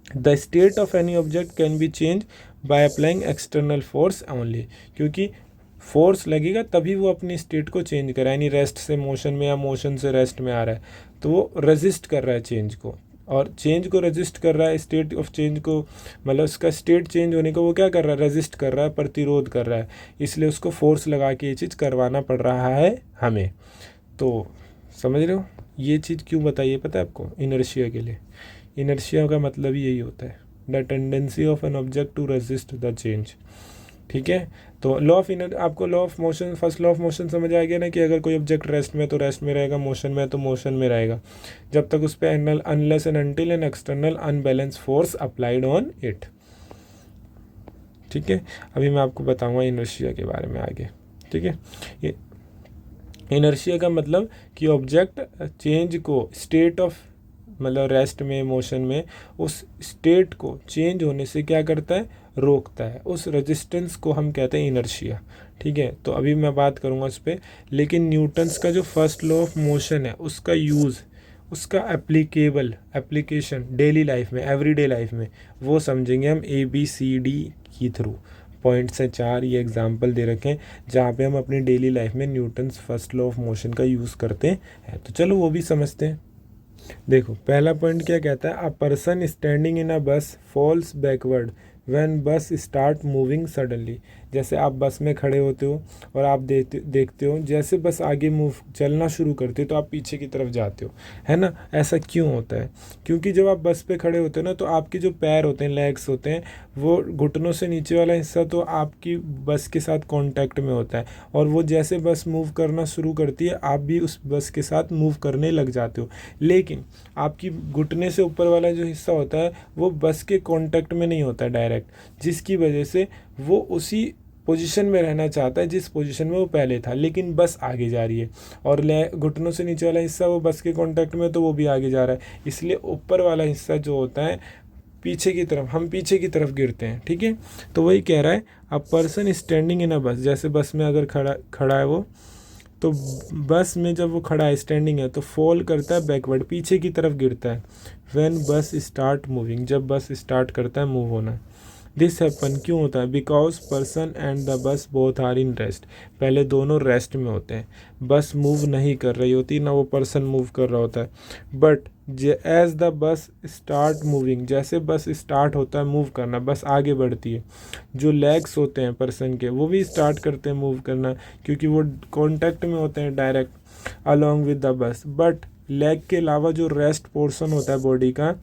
The state of any object can be change by applying external force only, क्योंकि फोर्स लगेगा तभी वो अपनी स्टेट को चेंज करे, यानी रेस्ट से मोशन में या मोशन से रेस्ट में आ रहा है तो वो रेजिस्ट कर रहा है चेंज को, और चेंज को रेजिस्ट कर रहा है, स्टेट ऑफ चेंज को, मतलब उसका स्टेट चेंज होने को वो क्या कर रहा है, रेजिस्ट कर रहा है, प्रतिरोध कर रहा है, इसलिए उसको फोर्स लगा के ये चीज़ करवाना पड़ रहा है हमें। तो समझ रहे हो ये चीज़ क्यों बताइए, पता है आपको, इनर्शिया के लिए। इनर्शिया का मतलब यही होता है, the tendency of an object to resist the change. ठीक है, तो लॉ ऑफ आपको law of motion, first law of motion समझ आ गया ना, कि अगर कोई ऑब्जेक्ट रेस्ट में तो रेस्ट में रहेगा, मोशन में तो मोशन में रहेगा, जब तक उस पर unless and until an external unbalance force applied on it. ठीक है, अभी मैं आपको बताऊंगा इनर्शिया के बारे में आगे। ठीक है, ये इनर्शिया का मतलब कि ऑब्जेक्ट चेंज को, स्टेट ऑफ मतलब रेस्ट में, मोशन में, उस स्टेट को चेंज होने से क्या करता है, रोकता है। उस रेजिस्टेंस को हम कहते हैं इनर्शिया। ठीक है, तो अभी मैं बात करूँगा उस पर, लेकिन न्यूटन्स का जो फर्स्ट लॉ ऑफ मोशन है उसका यूज़, उसका एप्लीकेशन डेली लाइफ में, एवरीडे लाइफ में, वो समझेंगे हम ABCD के थ्रू। पॉइंट से 4 ये एग्जाम्पल दे रखे हैं जहाँ पे हम अपनी डेली लाइफ में Newton's first law of motion का यूज़ करते हैं। तो चलो वो भी समझते हैं। देखो पहला पॉइंट क्या कहता है, अ पर्सन स्टैंडिंग इन अ बस फॉल्स बैकवर्ड व्हेन बस स्टार्ट मूविंग सडनली। जैसे आप बस में खड़े होते हो और आप देखते हो जैसे बस आगे चलना शुरू करते हो तो आप पीछे की तरफ जाते हो, है ना। ऐसा क्यों होता है, क्योंकि जब आप बस पे खड़े होते हो ना तो आपके जो पैर होते हैं, लेग्स होते हैं, वो घुटनों से नीचे वाला हिस्सा तो आपकी बस के साथ कांटेक्ट में होता है, और वो जैसे बस मूव करना शुरू करती है आप भी उस बस के साथ मूव करने लग जाते हो। लेकिन आपकी घुटने से ऊपर वाला जो हिस्सा होता है वो बस के कांटेक्ट में नहीं होता डायरेक्ट, जिसकी वजह से वो उसी पोजीशन में रहना चाहता है जिस पोजीशन में वो पहले था, लेकिन बस आगे जा रही है, और घुटनों से नीचे वाला हिस्सा वो बस के कांटेक्ट में तो वो भी आगे जा रहा है, इसलिए ऊपर वाला हिस्सा जो होता है पीछे की तरफ, हम पीछे की तरफ गिरते हैं। ठीक है, तो वही कह रहा है, अ पर्सन स्टैंडिंग इन अ बस, जैसे बस में अगर खड़ा है वो, तो बस में जब वो खड़ा है, स्टैंडिंग है, तो फॉल करता है बैकवर्ड, पीछे की तरफ गिरता है। व्हेन बस स्टार्ट मूविंग, जब बस स्टार्ट करता है मूव होना। दिस हैपन क्यों होता है, because person and the bus both are in rest. पहले दोनों रेस्ट में होते हैं, बस मूव नहीं कर रही होती ना वो पर्सन मूव कर रहा होता है, but as the bus start moving, जैसे बस स्टार्ट होता है मूव करना, बस आगे बढ़ती है, जो लेग्स होते हैं पर्सन के वो भी स्टार्ट करते हैं मूव करना, क्योंकि वो कॉन्टैक्ट में होते हैं direct along with the bus. But leg के अलावा जो रेस्ट पोर्शन होता है बॉडी का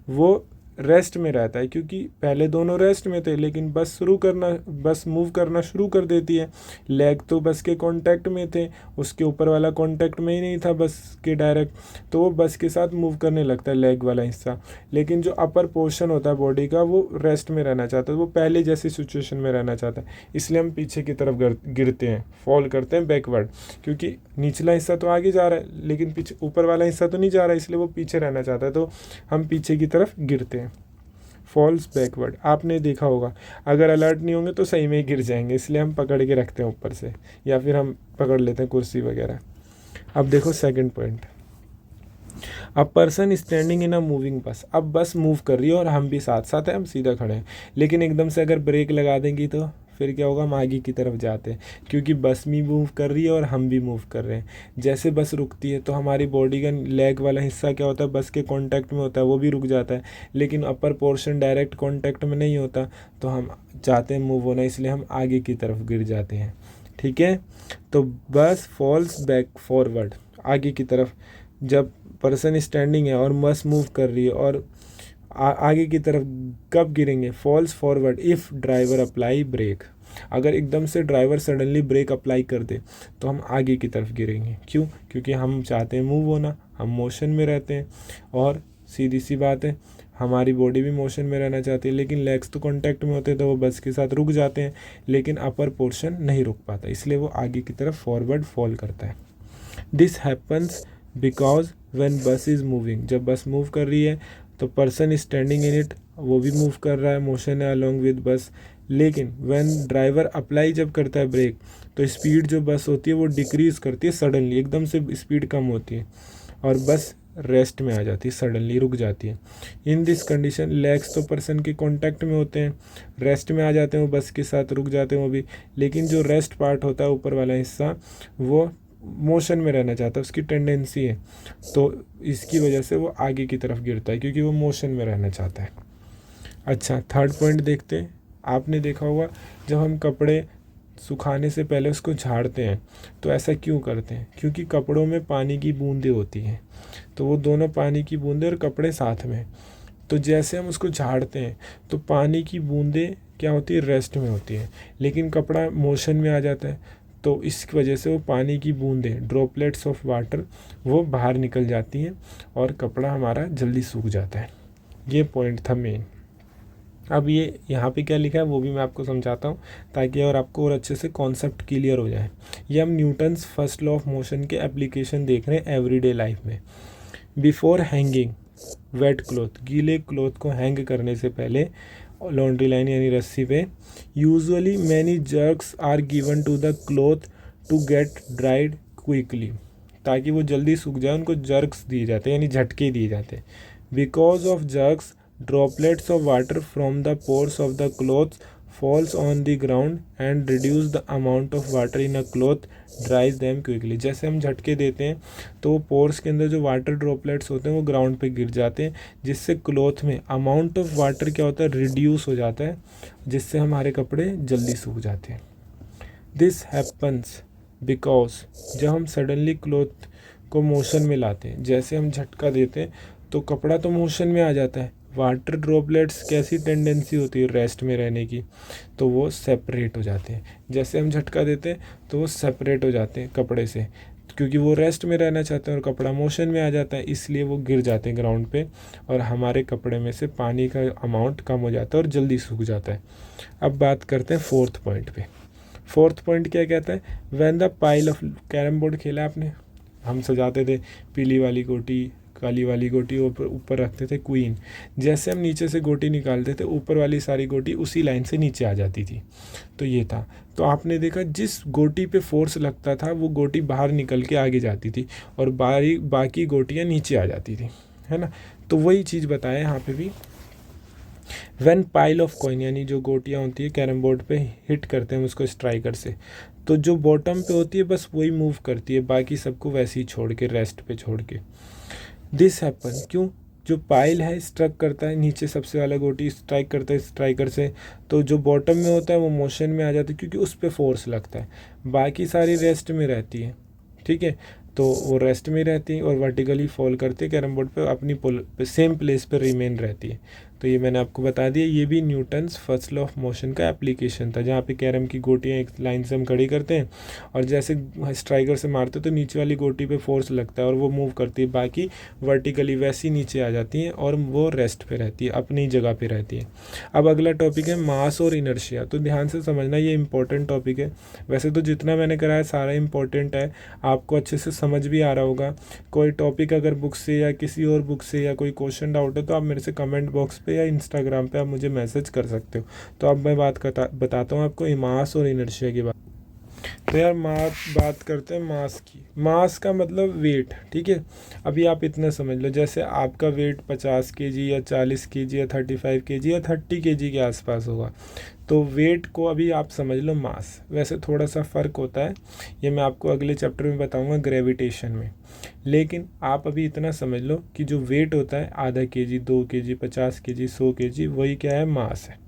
वो रेस्ट में रहता है, क्योंकि पहले दोनों रेस्ट में थे, लेकिन बस मूव करना शुरू कर देती है। लेग तो बस के कांटेक्ट में थे, उसके ऊपर वाला कांटेक्ट में ही नहीं था बस के डायरेक्ट, तो वो बस के साथ मूव करने लगता है लेग वाला हिस्सा। लेकिन जो अपर पोर्शन होता है बॉडी का वो रेस्ट में रहना चाहता है, वो पहले जैसी सिचुएशन में रहना चाहता है, इसलिए हम पीछे की तरफ गिरते हैं, फॉल करते हैं बैकवर्ड, क्योंकि निचला हिस्सा तो आगे जा रहा है लेकिन पीछे ऊपर वाला हिस्सा तो नहीं जा रहा है, इसलिए वो पीछे रहना चाहता है, तो हम पीछे की तरफ गिरते हैं, फॉल्स बैकवर्ड। आपने देखा होगा, अगर अलर्ट नहीं होंगे तो सही में ही गिर जाएंगे, इसलिए हम पकड़ के रखते हैं ऊपर से, या फिर हम पकड़ लेते हैं कुर्सी वगैरह। अब देखो सेकंड पॉइंट, अब person standing in a moving बस, अब बस मूव कर रही है और हम भी साथ साथ हैं, हम सीधा खड़े हैं, लेकिन एकदम से अगर ब्रेक लगा देंगी तो फिर क्या होगा, हम आगे की तरफ जाते हैं, क्योंकि बस भी मूव कर रही है और हम भी मूव कर रहे हैं। जैसे बस रुकती है तो हमारी बॉडी का लेग वाला हिस्सा क्या होता है, बस के कांटेक्ट में होता है, वो भी रुक जाता है, लेकिन अपर पोर्शन डायरेक्ट कांटेक्ट में नहीं होता, तो हम चाहते हैं मूव होना, इसलिए हम आगे की तरफ गिर जाते हैं। ठीक है, तो बस फॉल्स बैक फॉरवर्ड, आगे की तरफ, जब पर्सन स्टैंडिंग है और बस मूव कर रही है, और आगे की तरफ कब गिरेंगे, falls forward if driver apply brake. अगर एकदम से ड्राइवर सडनली ब्रेक अप्लाई कर दे तो हम आगे की तरफ गिरेंगे। क्यों? क्योंकि हम चाहते हैं मूव होना, हम मोशन में रहते हैं और सीधी सी बात है हमारी बॉडी भी मोशन में रहना चाहती है, लेकिन लेग्स तो कांटेक्ट में होते हैं तो वो बस के साथ रुक जाते हैं, लेकिन अपर पोर्शन नहीं रुक पाता, इसलिए वो आगे की तरफ फॉरवर्ड फॉल करता है। दिस हैपन्स बिकॉज व्हेन बस इज़ मूविंग, जब बस मूव कर रही है तो पर्सन स्टैंडिंग इन इट वो भी मूव कर रहा है, मोशन है अलॉन्ग विद बस। लेकिन व्हेन ड्राइवर अप्लाई जब करता है ब्रेक तो स्पीड जो बस होती है वो डिक्रीज़ करती है, सडनली एकदम से स्पीड कम होती है और बस रेस्ट में आ जाती है, सडनली रुक जाती है। इन दिस कंडीशन लेग्स तो पर्सन के कांटेक्ट में होते हैं, रेस्ट में आ जाते हैं, वो बस के साथ रुक जाते हैं वो भी, लेकिन जो रेस्ट पार्ट होता है ऊपर वाला हिस्सा वो मोशन में रहना चाहता है, उसकी टेंडेंसी है, तो इसकी वजह से वो आगे की तरफ गिरता है क्योंकि वो मोशन में रहना चाहता है। अच्छा, थर्ड पॉइंट देखते हैं। आपने देखा होगा जब हम कपड़े सुखाने से पहले उसको झाड़ते हैं तो ऐसा क्यों करते हैं? क्योंकि कपड़ों में पानी की बूंदें होती हैं, तो वो दोनों पानी की बूंदें और कपड़े साथ में, तो जैसे हम उसको झाड़ते हैं तो पानी की बूंदें क्या होती है? रेस्ट में होती है, लेकिन कपड़ा मोशन में आ जाता है, तो इस वजह से वो पानी की बूंदें ड्रॉपलेट्स ऑफ वाटर वो बाहर निकल जाती हैं और कपड़ा हमारा जल्दी सूख जाता है। ये पॉइंट था मेन। अब ये यहाँ पे क्या लिखा है वो भी मैं आपको समझाता हूँ ताकि और आपको और अच्छे से कॉन्सेप्ट क्लियर हो जाए। ये हम Newton's first law of motion के एप्लीकेशन देख रहे हैं एवरीडे लाइफ में। बिफोर हैंगिंग वेट क्लॉथ, गीले क्लॉथ को हैंग करने से पहले लॉन्ड्री लाइन यानी रस्सी पे, usually many jerks are given to the cloth to get dried quickly, ताकि वो जल्दी सूख जाए उनको जर्क्स दिए जाते हैं यानी झटके दिए जाते हैं। Because of jerks droplets of water from the pores of the cloth falls on the ground and reduce the amount of water in a cloth, dries them quickly। जैसे हम झटके देते हैं तो वो पोर्स के अंदर जो वाटर ड्रॉपलेट्स होते हैं वो ग्राउंड पे गिर जाते हैं, जिससे क्लॉथ में अमाउंट ऑफ वाटर क्या होता है? रिड्यूस हो जाता है, जिससे हमारे कपड़े जल्दी सूख जाते हैं। दिस हैपन्स बिकॉज जब हम सडनली क्लॉथ को मोशन में लाते हैं, जैसे हम झटका देते हैं तो कपड़ा तो मोशन में आ जाता है, वाटर ड्रॉपलेट्स कैसी टेंडेंसी होती है? रेस्ट में रहने की, तो वो सेपरेट हो जाते हैं। जैसे हम झटका देते हैं तो वो सेपरेट हो जाते हैं कपड़े से, क्योंकि वो रेस्ट में रहना चाहते हैं और कपड़ा मोशन में आ जाता है, इसलिए वो गिर जाते हैं ग्राउंड पे और हमारे कपड़े में से पानी का अमाउंट कम हो जाता है और जल्दी सूख जाता है। अब बात करते हैं फोर्थ पॉइंट पे। फोर्थ पॉइंट क्या कहता है? When the pile of, carrom board खेला आपने? हम सजाते थे पीली वाली गोटी, काली वाली गोटी ऊपर रखते थे क्वीन, जैसे हम नीचे से गोटी निकालते थे ऊपर वाली सारी गोटी उसी लाइन से नीचे आ जाती थी। तो ये था, तो आपने देखा जिस गोटी पे फोर्स लगता था वो गोटी बाहर निकल के आगे जाती थी और बाकी गोटियाँ नीचे आ जाती थी, है ना? तो वही चीज़ बताया यहाँ पे भी। व्हेन पाइल ऑफ कॉइन, यानी जो गोटियाँ होती है कैरम बोर्ड पे हिट करते हैं उसको स्ट्राइकर से, तो जो बॉटम पे होती है बस वही मूव करती है, बाकी सबको वैसे ही छोड़ के, रेस्ट पे छोड़ के। दिस हैपन, क्यों? जो पाइल है स्ट्रक करता है नीचे, सबसे वाला गोटी स्ट्राइक करता है स्ट्राइकर से, तो जो बॉटम में होता है वो मोशन में आ जाता है क्योंकि उस पर फोर्स लगता है, बाकी सारी रेस्ट में रहती है, ठीक है? तो वो रेस्ट में रहती है और वर्टिकली फॉल करते कैरम बोर्ड पे अपनी सेम प्लेस पे रिमेन रहती है। तो ये मैंने आपको बता दिया, ये भी Newton's first law of motion का एप्लीकेशन था, जहाँ पे कैरम की गोटियाँ एक लाइन से हम खड़ी करते हैं और जैसे स्ट्राइकर से मारते तो नीचे वाली गोटी पे फोर्स लगता है और वो मूव करती है, बाकी वर्टिकली वैसी नीचे आ जाती हैं और वो रेस्ट पे रहती है, अपनी जगह पे रहती है। अब अगला टॉपिक है मास और इनर्शिया। तो ध्यान से समझना, ये इंपॉर्टेंट टॉपिक है। वैसे तो जितना मैंने कराया सारा इंपॉर्टेंट है, आपको अच्छे से समझ भी आ रहा होगा। कोई टॉपिक अगर बुक से या किसी और बुक से या कोई क्वेश्चन डाउट है तो आप मेरे से कमेंट बॉक्स पे या इंस्टाग्राम पे आप मुझे मैसेज कर सकते हो। तो अब मैं बताता हूँ आपको मास और इनर्शिया की बात। तो यार बात करते हैं मास की। मास का मतलब वेट, ठीक है? अभी आप इतना समझ लो, जैसे आपका वेट 50 kg या 40 kg या 35 kg या 30 kg के आसपास होगा, तो वेट को अभी आप समझ लो मास। वैसे थोड़ा सा फ़र्क होता है, ये मैं आपको अगले चैप्टर में बताऊंगा ग्रेविटेशन में, लेकिन आप अभी इतना समझ लो कि जो वेट होता है आधा kg, 2 kg, 50 kg, 100 kg, वही क्या है? मास है,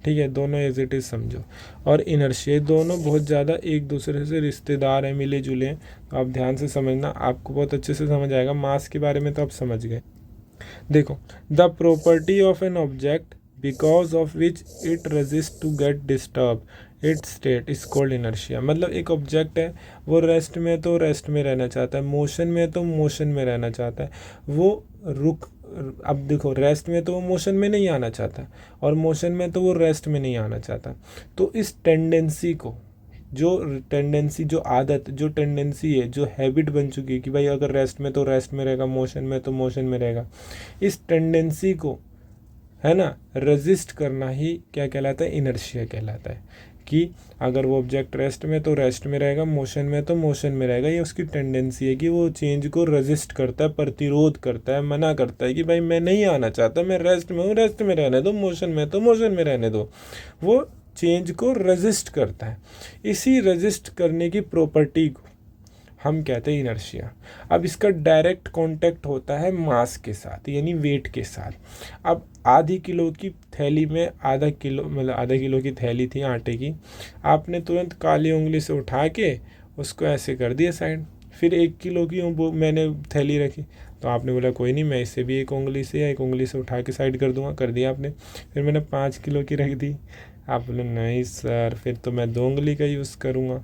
ठीक है? दोनों एज इट इज़ समझो। और इनर्शिया, दोनों बहुत ज़्यादा एक दूसरे से रिश्तेदार हैं, मिले जुले हैं। तो आप ध्यान से समझना, आपको बहुत अच्छे से समझ आएगा। मास के बारे में तो आप समझ गए। देखो, the property of an object because of which it resist to get disturb its state is called inertia. मतलब एक ऑब्जेक्ट है, वो रेस्ट में तो रेस्ट में रहना चाहता है, मोशन में तो मोशन में रहना चाहता है, वो रुक अब देखो रेस्ट में तो वो मोशन में नहीं आना चाहता और मोशन में तो वो रेस्ट में नहीं आना चाहता। तो इस टेंडेंसी को, जो टेंडेंसी, जो आदत, जो टेंडेंसी है, जो हैबिट बन चुकी है कि भाई अगर रेस्ट में तो रेस्ट में रहेगा, मोशन में तो मोशन में रहेगा, इस टेंडेंसी को, है ना, रेजिस्ट करना ही क्या कहलाता है, इनर्शिया कहलाता है। कि अगर वो ऑब्जेक्ट रेस्ट में तो रेस्ट में रहेगा, मोशन में तो मोशन में रहेगा, ये उसकी टेंडेंसी है कि वो चेंज को रेजिस्ट करता है, प्रतिरोध करता है, मना करता है कि भाई मैं नहीं आना चाहता, मैं रेस्ट में हूँ, रेस्ट में रहने दो, मोशन में तो मोशन में रहने दो। वो चेंज को रेजिस्ट करता है। इसी रेजिस्ट करने की प्रॉपर्टी को हम कहते हैं इनर्शिया। अब इसका डायरेक्ट कांटेक्ट होता है मास के साथ, यानी वेट के साथ। अब आधी किलो की थैली में आधा किलो, मतलब आधा किलो की थैली थी आटे की, आपने तुरंत काली उंगली से उठा के उसको ऐसे कर दिया साइड, फिर 1 किलो की वो मैंने थैली रखी, तो आपने बोला कोई नहीं, मैं इसे भी एक उंगली से या एक उंगली से उठा के साइड कर दूंगा, कर दिया आपने। फिर मैंने 5 किलो की रख दी, आप बोले नहीं सर, फिर तो मैं 2 उंगली का यूज़ करूँगा।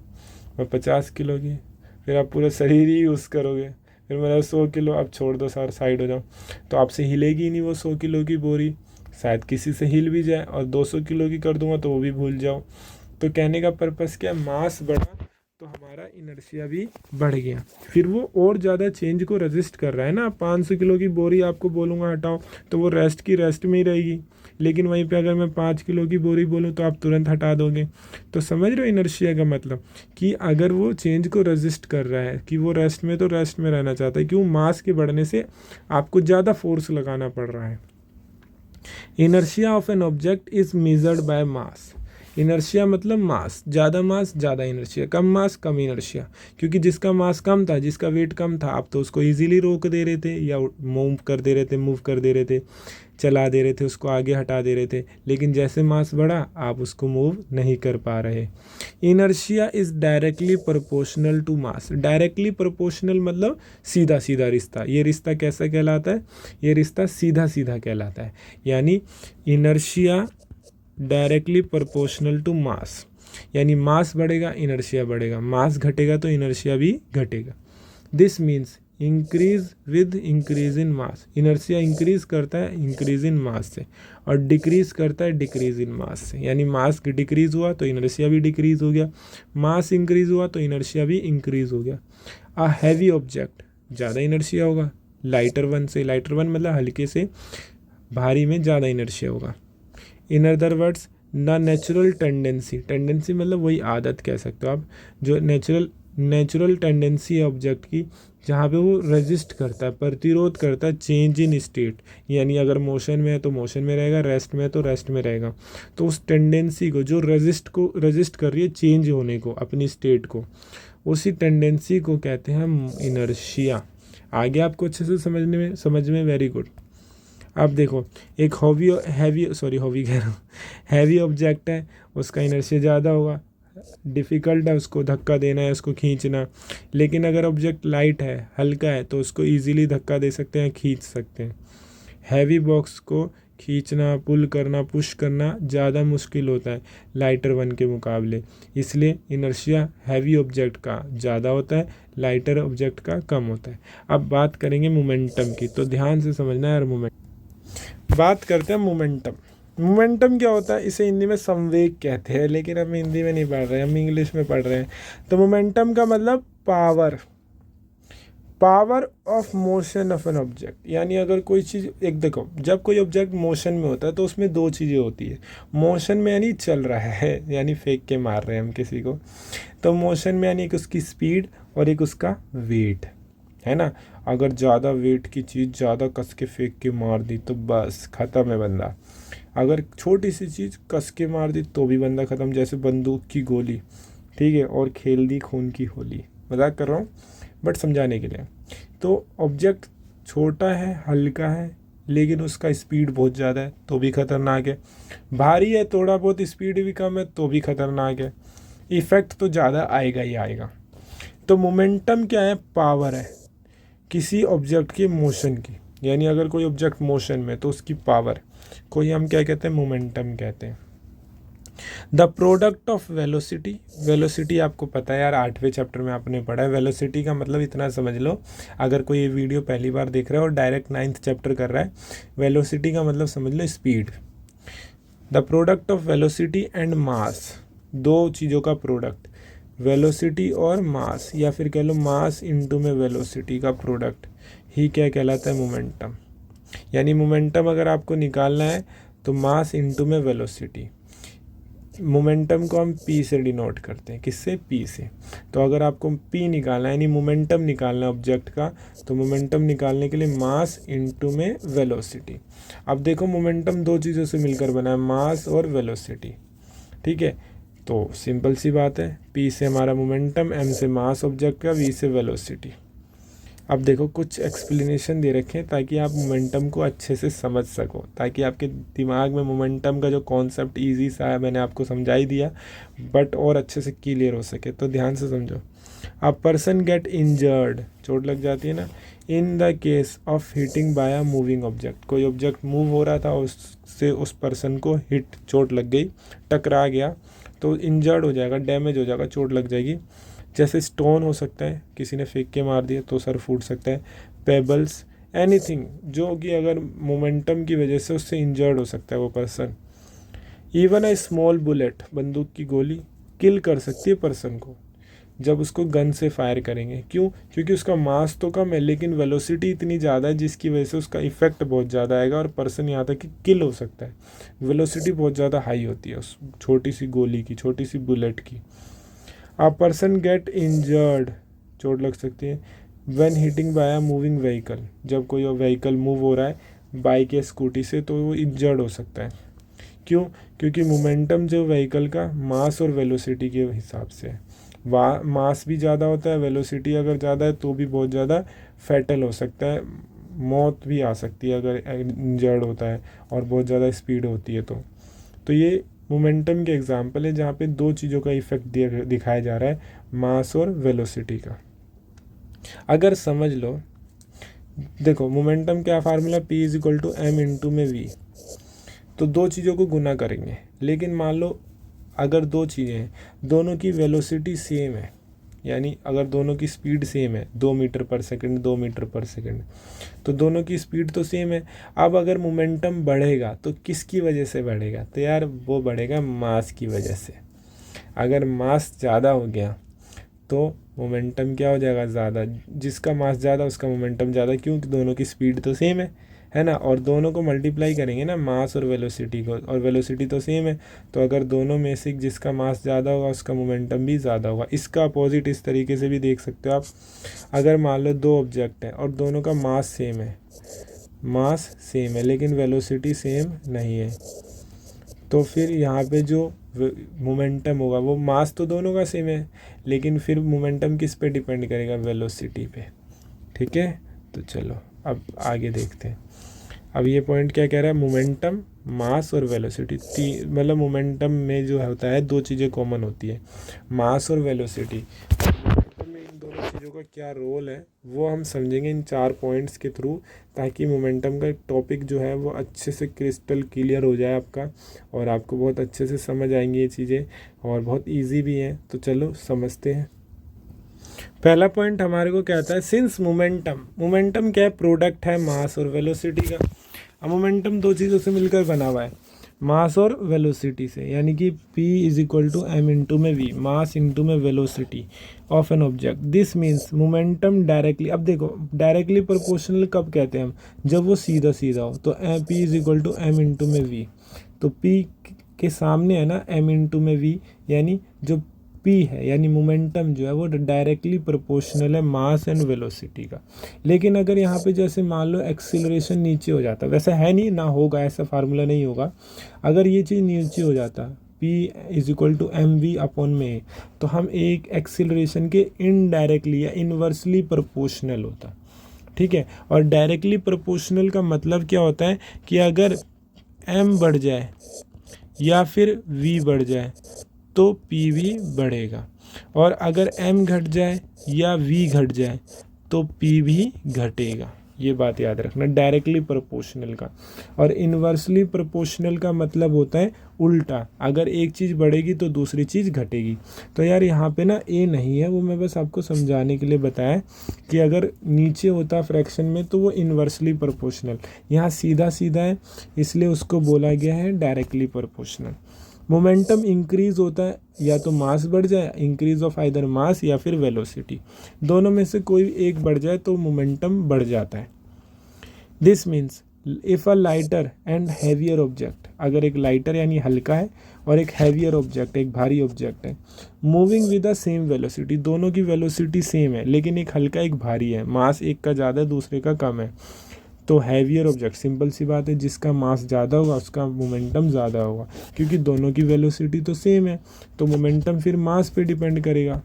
मैं 50 किलो की, फिर आप पूरा शरीर ही यूज़ करोगे। फिर मेरा 100 किलो, आप छोड़ दो सर, साइड हो जाओ। तो आपसे हिलेगी ही नहीं वो 100 किलो की बोरी, शायद किसी से हिल भी जाए, और 200 किलो की कर दूंगा तो वो भी भूल जाओ। तो कहने का पर्पस क्या, मास बढ़ा तो हमारा इनर्शिया भी बढ़ गया, फिर वो और ज़्यादा चेंज को रेजिस्ट कर रहा है ना। 500 किलो की बोरी आपको बोलूँगा हटाओ, तो वो रेस्ट की रेस्ट में ही रहेगी, लेकिन वहीं पे अगर मैं 5 किलो की बोरी बोलूँ तो आप तुरंत हटा दोगे। तो समझ रहे हो इनर्शिया का मतलब, कि अगर वो चेंज को रेजिस्ट कर रहा है, कि वो रेस्ट में तो रेस्ट में रहना चाहता है, क्यों, मास के बढ़ने से आपको ज़्यादा फोर्स लगाना पड़ रहा है। Inertia of an object is measured by mass. Inertia मतलब मास, ज़्यादा मास ज़्यादा इनर्शिया, कम मास कम इनर्शिया। क्योंकि जिसका मास कम था, जिसका वेट कम था, आप तो उसको इजीली रोक दे रहे थे, या मूव कर दे रहे थे, मूव कर दे रहे थे, चला दे रहे थे, उसको आगे हटा दे रहे थे। लेकिन जैसे मास बढ़ा, आप उसको मूव नहीं कर पा रहे। Inertia is directly proportional to mass. Directly proportional मतलब सीधा सीधा रिश्ता। ये रिश्ता कैसा कहलाता है, ये रिश्ता सीधा सीधा कहलाता है। यानी inertia directly proportional to mass, यानी मास बढ़ेगा इनर्शिया बढ़ेगा, मास घटेगा तो इनर्शिया भी घटेगा। This means increase with increase in mass. Inertia increase करता है इंक्रीज इन मास से, और डिक्रीज करता है डिक्रीज इन मास से। यानी मास डिक्रीज हुआ तो इनर्शिया भी डिक्रीज हो गया, मास इंक्रीज हुआ तो इनर्शिया भी इंक्रीज हो गया। अ हैवी ऑब्जेक्ट ज़्यादा इनर्शिया होगा लाइटर वन से, लाइटर वन मतलब हल्के से, भारी में ज़्यादा इनर्शिया होगा। इन अदर वर्ड्स, ना नेचुरल टेंडेंसी, टेंडेंसी मतलब वही आदत कह सकते हो आप, जो नेचुरल टेंडेंसी है ऑब्जेक्ट की, जहाँ पे वो रेजिस्ट करता है, प्रतिरोध करता है चेंज इन स्टेट। यानी अगर मोशन में है तो मोशन में रहेगा, रेस्ट में है तो रेस्ट में रहेगा। तो उस टेंडेंसी को जो रेजिस्ट कर रही है चेंज होने को, अपनी स्टेट को, उसी टेंडेंसी को कहते हैं हम इनर्शिया। आगे आपको अच्छे से समझ में वेरी गुड। अब देखो, एक हैवी ऑब्जेक्ट है, उसका इनर्शिया ज़्यादा होगा, डिफ़िकल्ट है उसको धक्का देना है, उसको खींचना। लेकिन अगर ऑब्जेक्ट लाइट है, हल्का है, तो उसको इजीली धक्का दे सकते हैं, खींच सकते हैं। हैवी बॉक्स को खींचना, पुल करना, पुश करना ज़्यादा मुश्किल होता है लाइटर वन के मुकाबले। इसलिए इनर्शिया हैवी ऑब्जेक्ट का ज़्यादा होता है, लाइटर ऑब्जेक्ट का कम होता है। अब बात करेंगे मोमेंटम की, तो ध्यान से समझना है यार। बात करते हैं मोमेंटम। मोमेंटम क्या होता है, इसे हिंदी में संवेग कहते हैं, लेकिन हम हिंदी में नहीं पढ़ रहे हैं, हम इंग्लिश में पढ़ रहे हैं। तो मोमेंटम का मतलब power of motion of an object. यानी अगर कोई चीज़, एक देखो, जब कोई ऑब्जेक्ट मोशन में होता है तो उसमें दो चीज़ें होती है। मोशन में यानी चल रहा है, यानी फेंक के मार रहे हैं हम किसी को। तो मोशन में यानी एक उसकी स्पीड और एक उसका वेट, है ना। अगर ज़्यादा वेट की चीज़ ज़्यादा कस के फेंक के मार दी तो बस ख़त्म है बंदा। अगर छोटी सी चीज़ कस के मार दी तो भी बंदा ख़त्म, जैसे बंदूक की गोली, ठीक है, और खेल दी खून की होली। मजाक कर रहा हूँ बट समझाने के लिए। तो ऑब्जेक्ट छोटा है, हल्का है, लेकिन उसका स्पीड बहुत ज़्यादा है तो भी खतरनाक है। भारी है, थोड़ा बहुत स्पीड भी कम है तो भी खतरनाक है। इफ़ेक्ट तो ज़्यादा आएगा ही आएगा। तो मोमेंटम क्या है, पावर है किसी ऑब्जेक्ट की मोशन की। यानी अगर कोई ऑब्जेक्ट मोशन में तो उसकी पावर को ही हम क्या कहते हैं, मोमेंटम कहते हैं। The product of velocity, velocity आपको पता है यार 8वें चैप्टर में आपने पढ़ा है। वेलोसिटी का मतलब इतना समझ लो, अगर कोई ये वीडियो पहली बार देख रहा है और डायरेक्ट 9th चैप्टर कर रहा है, वेलोसिटी का मतलब समझ लो speed. The product of velocity and mass, दो चीज़ों का प्रोडक्ट, वेलोसिटी और मास, या फिर कह लो मास इनटू में वेलोसिटी का प्रोडक्ट ही क्या कहलाता है, मोमेंटम। यानी मोमेंटम अगर आपको निकालना है तो मास इनटू में वेलोसिटी। मोमेंटम को हम पी से डिनोट करते हैं, किससे, पी से। तो अगर आपको पी निकालना है यानी मोमेंटम निकालना है ऑब्जेक्ट का, तो मोमेंटम निकालने के लिए मास इनटू में वेलोसिटी। अब देखो मोमेंटम दो चीज़ों से मिलकर बना है, मास और वेलोसिटी, ठीक है। तो सिंपल सी बात है, पी से हमारा मोमेंटम, एम से मास ऑब्जेक्ट का, वी से वेलोसिटी। अब देखो कुछ एक्सप्लेनेशन दे रखे हैं ताकि आप मोमेंटम को अच्छे से समझ सको, ताकि आपके दिमाग में मोमेंटम का जो कॉन्सेप्ट ईजी सा है मैंने आपको समझा ही दिया, बट और अच्छे से क्लियर हो सके। तो ध्यान से समझो। अ पर्सन गेट इंजर्ड, चोट लग जाती है ना, in the case of hitting by a moving object. कोई ऑब्जेक्ट मूव हो रहा था, उससे उस पर्सन को हिट, चोट लग गई, टकरा गया, तो इंजर्ड हो जाएगा, डैमेज हो जाएगा, चोट लग जाएगी। जैसे स्टोन हो सकता है, किसी ने फेंक के मार दिया तो सर फूट सकता है, पेबल्स, एनीथिंग जो कि अगर मोमेंटम की वजह से उससे इंजर्ड हो सकता है वो person. Even a small bullet, बंदूक की गोली किल कर सकती है पर्सन को जब उसको गन से फायर करेंगे। क्यों? क्योंकि उसका मास तो कम है लेकिन वेलोसिटी इतनी ज़्यादा है जिसकी वजह से उसका इफेक्ट बहुत ज़्यादा आएगा और पर्सन यहाँ तक कि किल हो सकता है। वेलोसिटी बहुत ज़्यादा हाई होती है उस छोटी सी गोली की, छोटी सी बुलेट की। अ पर्सन गेट इंजर्ड, चोट लग सकती है, when hitting by a moving vehicle, जब कोई व्हीकल मूव हो रहा है बाइक या स्कूटी से तो वो इंजर्ड हो सकता है। क्यों? क्योंकि मोमेंटम जो व्हीकल का मास और वेलोसिटी के हिसाब से है। मास भी ज़्यादा होता है, वेलोसिटी अगर ज़्यादा है तो भी बहुत ज़्यादा फैटल हो सकता है, मौत भी आ सकती है अगर इंजर्ड होता है और बहुत ज़्यादा स्पीड होती है तो ये मोमेंटम के एग्जाम्पल है जहाँ पे दो चीज़ों का इफेक्ट दिखाया जा रहा है, मास और वेलोसिटी का। अगर समझ लो, देखो मोमेंटम क्या formula, P is equal to m into में वी। तो दो चीज़ों को गुना करेंगे, लेकिन मान लो अगर दो चीज़ें हैं, दोनों की वेलोसिटी सेम है, यानी अगर दोनों की स्पीड सेम है, 2 मीटर पर सेकंड 2 मीटर पर सेकंड, तो दोनों की स्पीड तो सेम है। अब अगर मोमेंटम बढ़ेगा तो किसकी वजह से बढ़ेगा? तो यार वो बढ़ेगा मास की वजह से। अगर मास ज़्यादा हो गया तो मोमेंटम क्या हो जाएगा? ज़्यादा। जिसका मास ज़्यादा उसका मोमेंटम ज़्यादा, क्योंकि दोनों की स्पीड तो सेम है ना। और दोनों को मल्टीप्लाई करेंगे ना, मास और वेलोसिटी को, और वेलोसिटी तो सेम है, तो अगर दोनों में से जिसका मास ज़्यादा होगा उसका मोमेंटम भी ज़्यादा होगा। इसका अपोजिट इस तरीके से भी देख सकते हो आप। अगर मान लो दो ऑब्जेक्ट हैं और दोनों का मास सेम है, मास सेम है लेकिन वेलोसिटी सेम नहीं है, तो फिर यहाँ पे जो मोमेंटम होगा, वो मास तो दोनों का सेम है लेकिन फिर मोमेंटम किस पे डिपेंड करेगा? वेलोसिटी पे। ठीक है, तो चलो अब आगे देखते हैं। अब ये पॉइंट क्या कह रहा है? मोमेंटम, मास और वेलोसिटी, मतलब मोमेंटम में जो होता है दो चीज़ें कॉमन होती है, मास और वेलोसिटी। मोमेंटम में इन दोनों चीज़ों का क्या रोल है वो हम समझेंगे इन 4 पॉइंट्स के थ्रू, ताकि मोमेंटम का टॉपिक जो है वो अच्छे से क्रिस्टल क्लियर हो जाए आपका, और आपको बहुत अच्छे से समझ आएंगी ये चीज़ें, और बहुत ईजी भी हैं। तो चलो समझते हैं। पहला पॉइंट हमारे को क्या आता है? सिंस मोमेंटम क्या है? प्रोडक्ट है मास और वेलोसिटी का। अब मोमेंटम दो चीज़ों से मिलकर बना हुआ है, मास और वेलोसिटी से, यानी कि P is equal to m into में वी, मास इंटू में velocity of an object. This means momentum directly, अब देखो डायरेक्टली प्रोपोर्शनल कब कहते हैं हम? जब वो सीधा सीधा हो। तो P is equal to m into में वी, तो P के सामने है ना एम इंटू में वी, यानी जो P है यानी मोमेंटम जो है वो डायरेक्टली प्रोपोर्शनल है मास एंड वेलोसिटी का। लेकिन अगर यहाँ पे जैसे मान लो एक्सीलरेशन नीचे हो जाता, वैसा है नहीं, ना होगा, ऐसा फार्मूला नहीं होगा। अगर ये चीज़ नीचे हो जाता, P is equal to m v upon में, तो हम एक एक्सीलरेशन के इनडायरेक्टली या इन्वर्सली प्रोपोर्शनल होता। ठीक है, और डायरेक्टली प्रोपोर्शनल का मतलब क्या होता है कि अगर m बढ़ जाए या फिर v बढ़ जाए तो P भी बढ़ेगा, और अगर m घट जाए या v घट जाए तो P भी घटेगा। ये बात याद रखना, डायरेक्टली प्रोपोर्शनल का। और इन्वर्सली प्रोपोर्शनल का मतलब होता है उल्टा, अगर एक चीज़ बढ़ेगी तो दूसरी चीज़ घटेगी। तो यार यहाँ पे ना ए नहीं है, वो मैं बस आपको समझाने के लिए बताया कि अगर नीचे होता फ्रैक्शन में तो वो इन्वर्सली प्रोपोर्शनल, यहाँ सीधा सीधा है इसलिए उसको बोला गया है डायरेक्टली प्रोपोर्शनल। मोमेंटम इंक्रीज होता है या तो मास बढ़ जाए, इंक्रीज ऑफ आइदर मास या फिर वेलोसिटी, दोनों में से कोई एक बढ़ जाए तो मोमेंटम बढ़ जाता है। This means if a lighter and heavier object, अगर एक लाइटर यानी हल्का है और एक हैवियर ऑब्जेक्ट एक भारी ऑब्जेक्ट है, moving with the same velocity, दोनों की वेलोसिटी सेम है लेकिन एक हल्का एक भारी है, मास एक का ज़्यादा है दूसरे का कम है, तो हैवियर ऑब्जेक्ट, सिंपल सी बात है, जिसका मास ज़्यादा होगा उसका मोमेंटम ज़्यादा होगा, क्योंकि दोनों की वेलोसिटी तो सेम है, तो मोमेंटम फिर मास पे डिपेंड करेगा।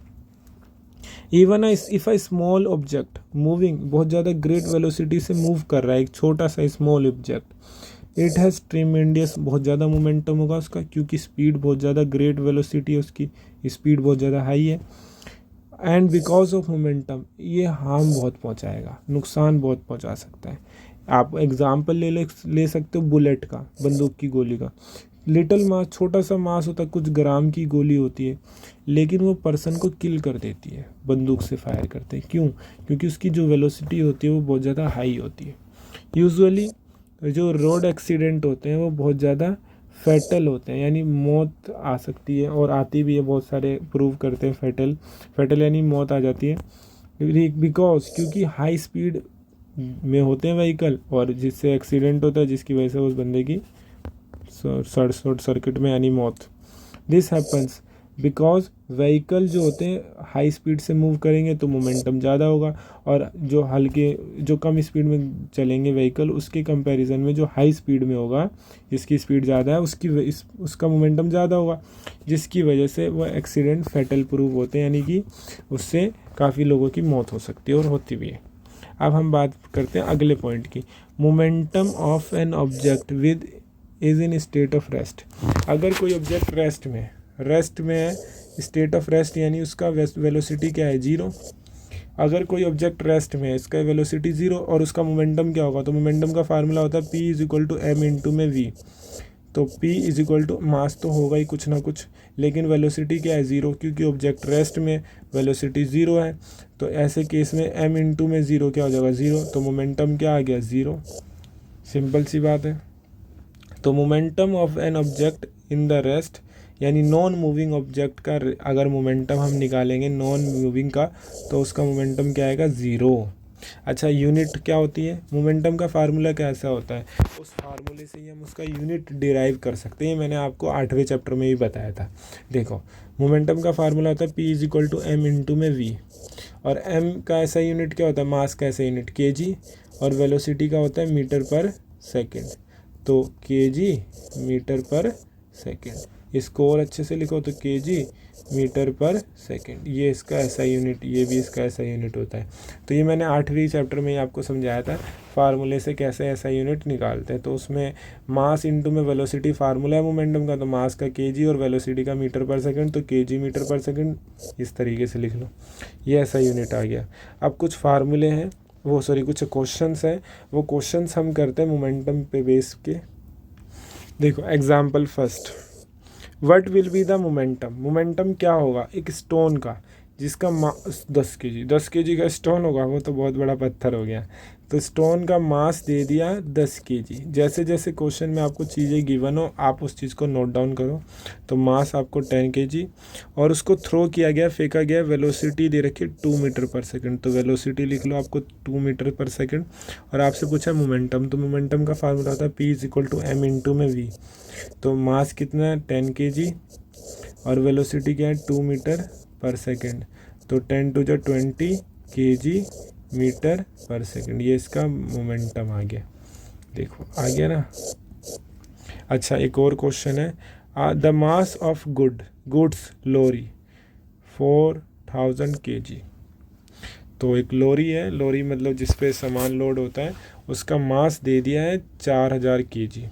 Even if a small object moving, बहुत ज़्यादा ग्रेट वेलोसिटी से मूव कर रहा है एक छोटा सा स्मॉल ऑब्जेक्ट, इट हैज़ ट्रीमेंडियस, बहुत ज़्यादा मोमेंटम होगा उसका, क्योंकि स्पीड बहुत ज़्यादा, ग्रेट वेलोसिटी है उसकी, स्पीड बहुत ज़्यादा हाई है। एंड बिकॉज ऑफ मोमेंटम, ये हार्म बहुत पहुंचाएगा, नुकसान बहुत पहुंचा सकता है। आप एग्जाम्पल ले सकते हो बुलेट का, बंदूक की गोली का। लिटिल मास, छोटा सा मास होता है, कुछ ग्राम की गोली होती है, लेकिन वो पर्सन को किल कर देती है, बंदूक से फायर करते हैं। क्यों? क्योंकि उसकी जो वेलोसिटी होती है वो बहुत ज़्यादा हाई होती है। यूजुअली जो रोड एक्सीडेंट होते हैं वो बहुत ज़्यादा फैटल होते हैं, यानी मौत आ सकती है, और आती भी है, बहुत सारे प्रूव करते हैं फैटल यानी मौत आ जाती है। बिकॉज, क्योंकि हाई स्पीड में होते हैं व्हीकल, और जिससे एक्सीडेंट होता है जिसकी वजह से उस बंदे की शॉर्ट सर्किट में यानी मौत। दिस हैपन्स बिकॉज व्हीकल जो होते हैं हाई स्पीड से मूव करेंगे तो मोमेंटम ज़्यादा होगा, और जो कम स्पीड में चलेंगे व्हीकल उसके कंपैरिजन में जो हाई स्पीड में होगा, जिसकी स्पीड ज़्यादा है उसका मोमेंटम ज़्यादा होगा, जिसकी वजह से वह एक्सीडेंट फैटल प्रूव होते हैं, यानी कि उससे काफ़ी लोगों की मौत हो सकती है और होती भी है। अब हम बात करते हैं अगले पॉइंट की, momentum of an object with is in state of rest. अगर कोई ऑब्जेक्ट रेस्ट में है, स्टेट ऑफ रेस्ट यानी उसका वेलोसिटी क्या है, जीरो। अगर कोई ऑब्जेक्ट रेस्ट में है, इसका वेलोसिटी जीरो, और उसका मोमेंटम क्या होगा, तो मोमेंटम का फार्मूला होता है P is equal to m into में V। तो P is equal to, mass तो होगा ही कुछ ना कुछ, लेकिन वेलोसिटी क्या है, ज़ीरो, क्योंकि ऑब्जेक्ट रेस्ट में वेलोसिटी ज़ीरो है, तो ऐसे केस में m इंटू में ज़ीरो क्या हो जाएगा, ज़ीरो, तो मोमेंटम क्या आ गया, ज़ीरो। सिंपल सी बात है। तो momentum of an object in the rest, यानी नॉन मूविंग ऑब्जेक्ट का अगर मोमेंटम हम निकालेंगे नॉन मूविंग का, तो उसका मोमेंटम क्या आएगा, ज़ीरो। अच्छा, यूनिट क्या होती है, मोमेंटम का फार्मूला कैसा होता है, उस फार्मूले से ही हम उसका यूनिट डिराइव कर सकते हैं। मैंने आपको 8वें चैप्टर में भी बताया था। देखो, मोमेंटम का फार्मूला होता है P is equal to m into में V, और m का ऐसा यूनिट क्या होता है, मास का ऐसा यूनिट kg, और वेलोसिटी का होता है मीटर पर सेकेंड, तो kg मीटर पर सेकेंड। इसको और अच्छे से लिखो तो kg मीटर पर सेकेंड, ये इसका ऐसा यूनिट, ये भी इसका ऐसा यूनिट होता है। तो ये मैंने 8वीं चैप्टर में ही आपको समझाया था फार्मूले से कैसे ऐसा यूनिट निकालते हैं। तो उसमें मास इंटू में वेलोसिटी फार्मूला है मोमेंटम का, तो मास का kg और वेलोसिटी का मीटर पर सेकेंड, तो kg मीटर पर सेकेंड, इस तरीके से लिख लो, ये ऐसा यूनिट आ गया। अब कुछ फार्मूले हैं, कुछ क्वेश्चंस हैं, वो क्वेश्चंस हम करते हैं मोमेंटम पे बेस के। देखो example first, what will be the momentum, momentum क्या होगा एक स्टोन का जिसका मास 10 kg का स्टोन होगा, वो तो बहुत बड़ा पत्थर हो गया। तो स्टोन का मास दे दिया 10 kg। जैसे जैसे क्वेश्चन में आपको चीज़ें गिवन हो आप उस चीज़ को नोट डाउन करो। तो मास आपको 10 kg, और उसको थ्रो किया गया, फेंका गया, वेलोसिटी दे रखी 2 मीटर पर सेकंड, तो वेलोसिटी लिख लो आपको 2 मीटर पर सेकंड। और आपसे पूछा मोमेंटम, तो मोमेंटम का फार्मूला होता है P is equal to m into में V। तो मास कितना है 10 kg, और वेलोसिटी क्या है 2 मीटर पर सेकेंड, तो 10 to 20 kg metre per second, ये इसका मोमेंटम आ गया। देखो आ गया ना। अच्छा, एक और क्वेश्चन है, the mass of goods lorry 4000 kg। तो एक लॉरी है, लॉरी मतलब जिस पे सामान लोड होता है, उसका मास दे दिया है 4000 kg,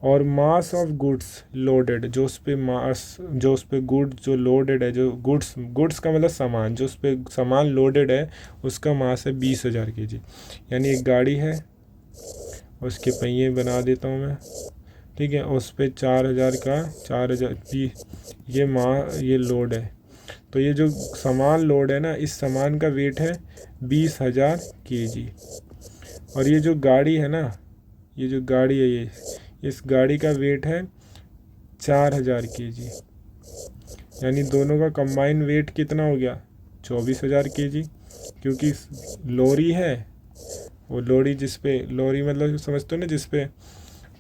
और मास ऑफ गुड्स लोडेड, जो उस पे मास, जो उस पे गुड्स जो लोडेड है, जो गुड्स का मतलब सामान, जो उस पे सामान लोडेड है उसका मास है 20,000 kg। यानी एक गाड़ी है, उसके पहिए बना देता हूँ मैं, ठीक है, उस पे 4,000 का 4,000 ये लोड है। तो ये जो सामान लोड है ना, इस सामान का वेट है 20,000 kg। और ये जो गाड़ी है ना, ये जो गाड़ी है, ये इस गाड़ी का वेट है 4,000 kg। यानी दोनों का कंबाइन वेट कितना हो गया, 24,000 kg। क्योंकि लोरी है, वो लोरी जिस पे, लोरी मतलब समझते हो ना, जिस पे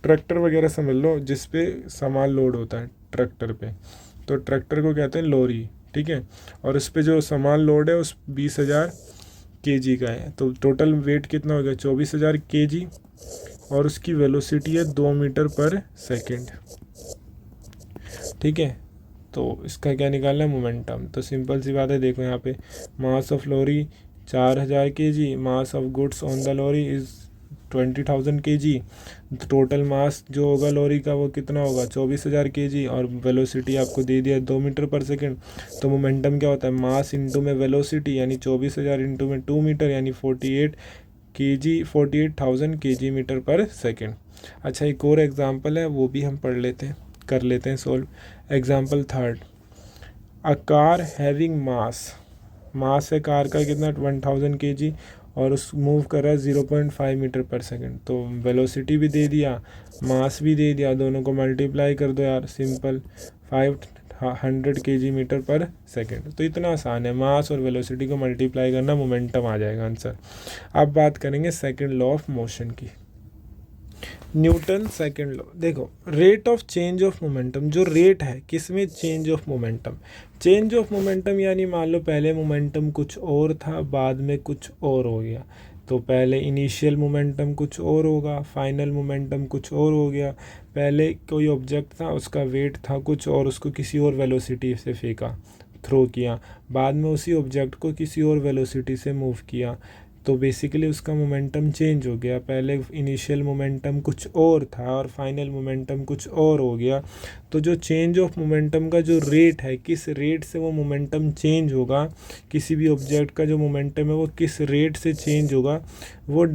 ट्रैक्टर वगैरह समझ लो, जिस पे सामान लोड होता है ट्रैक्टर पे, तो ट्रैक्टर को कहते हैं लोरी, ठीक है। और उस पे जो सामान लोड है उस 20,000 kg का है। तो टोटल वेट कितना हो गया, 24,000 kg। और उसकी वेलोसिटी है 2 मीटर पर सेकेंड, ठीक है। तो इसका क्या निकालना है, मोमेंटम। तो सिंपल सी बात है, देखो यहाँ पे mass of lorry 4,000 kg, mass of goods on the lorry is 20,000 kg। Total mass जो होगा लॉरी का वो कितना होगा, 24,000 kg। और वेलोसिटी आपको दे दिया 2 मीटर पर सेकेंड। तो मोमेंटम क्या होता है, मास इंटू में वेलोसिटी, यानी 24,000 इंटू में 2 मीटर, यानी 48,000 kg मीटर पर सेकेंड। अच्छा, एक और एग्जांपल है, वो भी हम पढ़ लेते हैं, कर लेते हैं solve. Example third, a car having mass है कार का कितना, 1,000 kg। और उस मूव कर रहा है 0.5 मीटर पर सेकेंड। तो वेलोसिटी भी दे दिया, मास भी दे दिया, दोनों को मल्टीप्लाई कर दो यार, simple 500 kg metre per second. तो इतना आसान है, मास और वेलोसिटी को मल्टीप्लाई करना, मोमेंटम आ जाएगा आंसर। अब बात करेंगे सेकेंड लॉ ऑफ मोशन की, न्यूटन सेकंड लॉ। देखो, rate of change of momentum, जो रेट है किसमें, change of momentum. Change of momentum यानी मान लो पहले मोमेंटम कुछ और था, बाद में कुछ और हो गया। तो पहले इनिशियल मोमेंटम कुछ और होगा, फाइनल मोमेंटम कुछ और हो गया। पहले कोई ऑब्जेक्ट था, उसका वेट था कुछ और, उसको किसी और वेलोसिटी से फेंका, थ्रो किया, बाद में उसी ऑब्जेक्ट को किसी और वेलोसिटी से मूव किया, तो बेसिकली उसका मोमेंटम चेंज हो गया। पहले इनिशियल मोमेंटम कुछ और था और फाइनल मोमेंटम कुछ और हो गया। तो जो चेंज ऑफ मोमेंटम का जो रेट है, किस रेट से वो मोमेंटम चेंज होगा, किसी भी ऑब्जेक्ट का जो मोमेंटम है वो किस रेट से चेंज होगा, वो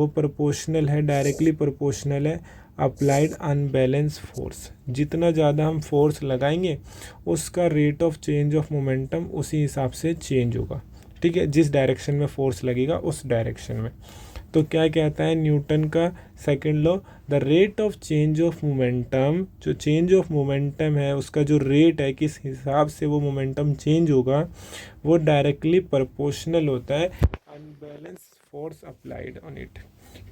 प्रोपोर्शनल है, डायरेक्टली प्रोपोर्शनल है अप्लाइड अनबैलेंस फोर्स। जितना ज़्यादा हम फोर्स लगाएंगे उसका rate of change of momentum उसी हिसाब से चेंज होगा, ठीक है। जिस डायरेक्शन में फोर्स लगेगा उस डायरेक्शन में। तो क्या कहता है न्यूटन का second law, the rate of change of momentum, जो चेंज ऑफ मोमेंटम है उसका जो रेट है, किस हिसाब से वो मोमेंटम चेंज होगा, वो डायरेक्टली प्रोपोर्शनल होता है unbalance force applied on it.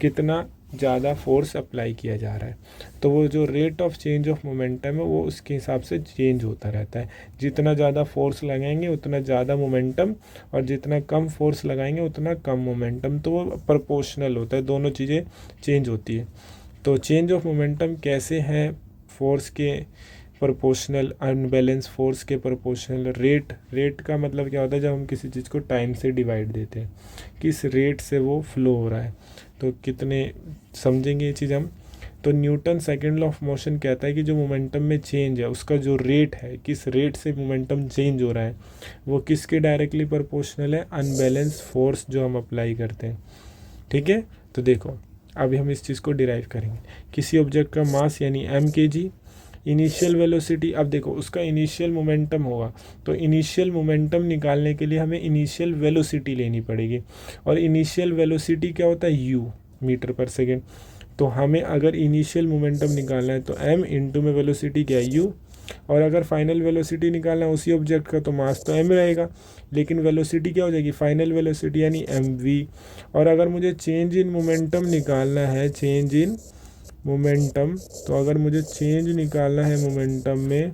कितना ज़्यादा फोर्स अप्लाई किया जा रहा है, तो वो जो rate of change of momentum है वो उसके हिसाब से चेंज होता रहता है। जितना ज़्यादा फोर्स लगाएंगे उतना ज़्यादा मोमेंटम, और जितना कम फोर्स लगाएंगे उतना कम मोमेंटम। तो वो प्रोपोर्शनल होता है, दोनों चीज़ें चेंज होती है। तो चेंज ऑफ मोमेंटम कैसे है, फोर्स के प्रोपोर्शनल, अनबैलेंस फोर्स के प्रोपोर्शनल। रेट का मतलब क्या होता है, जब हम किसी चीज़ को टाइम से डिवाइड देते हैं, किस रेट से वो फ्लो हो रहा है। तो कितने समझेंगे ये चीज़ हम। तो Newton second law of motion कहता है कि जो मोमेंटम में चेंज है उसका जो रेट है, किस रेट से मोमेंटम चेंज हो रहा है, वो किसके डायरेक्टली प्रोपोर्शनल है, अनबैलेंस फोर्स जो हम अप्लाई करते हैं, ठीक है। तो देखो अभी हम इस चीज़ को डिराइव करेंगे। किसी ऑब्जेक्ट का मास यानी m kg, इनिशियल वेलोसिटी। अब देखो उसका इनिशियल मोमेंटम होगा, तो इनिशियल मोमेंटम निकालने के लिए हमें इनिशियल वेलोसिटी लेनी पड़ेगी। और इनिशियल वेलोसिटी क्या होता है, u मीटर पर सेकेंड। तो हमें अगर इनिशियल मोमेंटम निकालना है तो m इंटू में वेलोसिटी क्या है, u। और अगर फाइनल वेलोसिटी निकालना है उसी ऑब्जेक्ट का, तो मास तो m रहेगा, लेकिन वेलोसिटी क्या हो जाएगी, फाइनल वेलोसिटी यानी mv। और अगर मुझे चेंज इन मोमेंटम निकालना है, चेंज इन मोमेंटम, तो अगर मुझे चेंज निकालना है मोमेंटम में,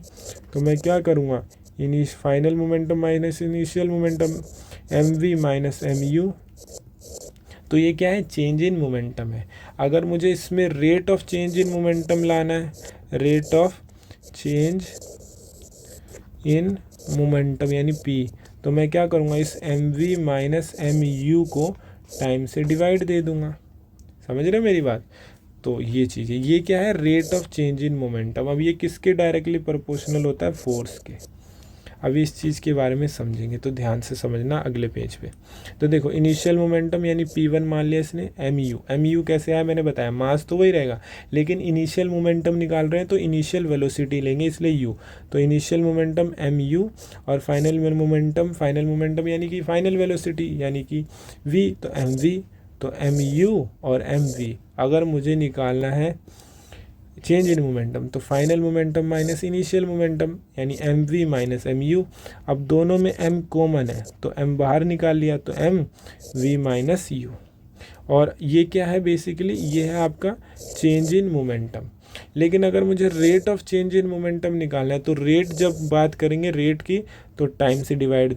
तो मैं क्या करूँगा, final momentum minus initial momentum, mv minus mu। तो ये क्या है, चेंज इन मोमेंटम है। अगर मुझे इसमें rate of change in momentum लाना है, rate of change in momentum यानी p, तो मैं क्या करूँगा, इस mv माइनस mu को टाइम से डिवाइड दे दूँगा। समझ रहे हो मेरी बात। तो ये चीज़ है, ये क्या है, rate of change in momentum. अब ये किसके डायरेक्टली प्रोपोर्शनल होता है, फोर्स के। अभी इस चीज़ के बारे में समझेंगे, तो ध्यान से समझना अगले पेज पे। तो देखो इनिशियल मोमेंटम यानी P1 मान लिया इसने, एम यू कैसे आया मैंने बताया, मास तो वही रहेगा, लेकिन इनिशियल मोमेंटम निकाल रहे हैं तो इनिशियल वेलोसिटी लेंगे, इसलिए यू। तो इनिशियल मोमेंटम एम और फाइनल मोमेंटम यानी कि फाइनल वेलोसिटी यानी कि वी, तो एम तो एम और एम अगर मुझे निकालना है चेंज इन मोमेंटम, तो final momentum minus initial momentum यानी M we minus M U. अब दोनों में m कॉमन है तो m बाहर निकाल लिया, तो एम वी माइनस यू। और ये क्या है, बेसिकली ये है आपका चेंज इन मोमेंटम। लेकिन अगर मुझे rate of change in momentum निकालना है, तो रेट जब बात करेंगे रेट की, तो टाइम से डिवाइड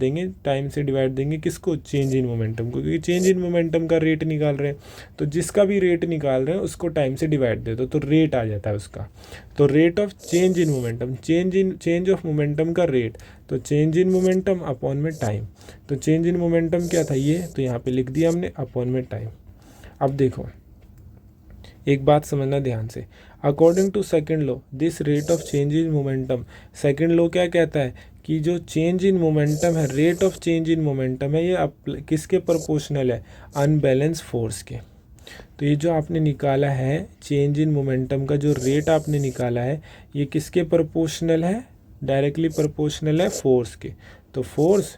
देंगे किसको, चेंज इन मोमेंटम को, क्योंकि चेंज इन मोमेंटम का रेट निकाल रहे हैं, तो जिसका भी रेट निकाल रहे हैं उसको टाइम से डिवाइड दे दो, तो रेट आ जाता है उसका। तो rate of change in momentum, change of momentum का रेट, तो चेंज इन मोमेंटम अपॉन में टाइम। तो चेंज इन मोमेंटम क्या था, ये तो यहाँ पे लिख दिया हमने, अपॉन में टाइम। अब देखो एक बात समझना ध्यान से, according to second law this rate of change in momentum, second law क्या कहता है कि जो चेंज इन मोमेंटम है, rate of change in momentum है, ये किसके प्रोपोर्शनल है, अनबैलेंस फोर्स के। तो ये जो आपने निकाला है चेंज इन मोमेंटम का जो रेट आपने निकाला है, ये किसके प्रोपोर्शनल है, डायरेक्टली प्रोपोर्शनल है फोर्स के। तो force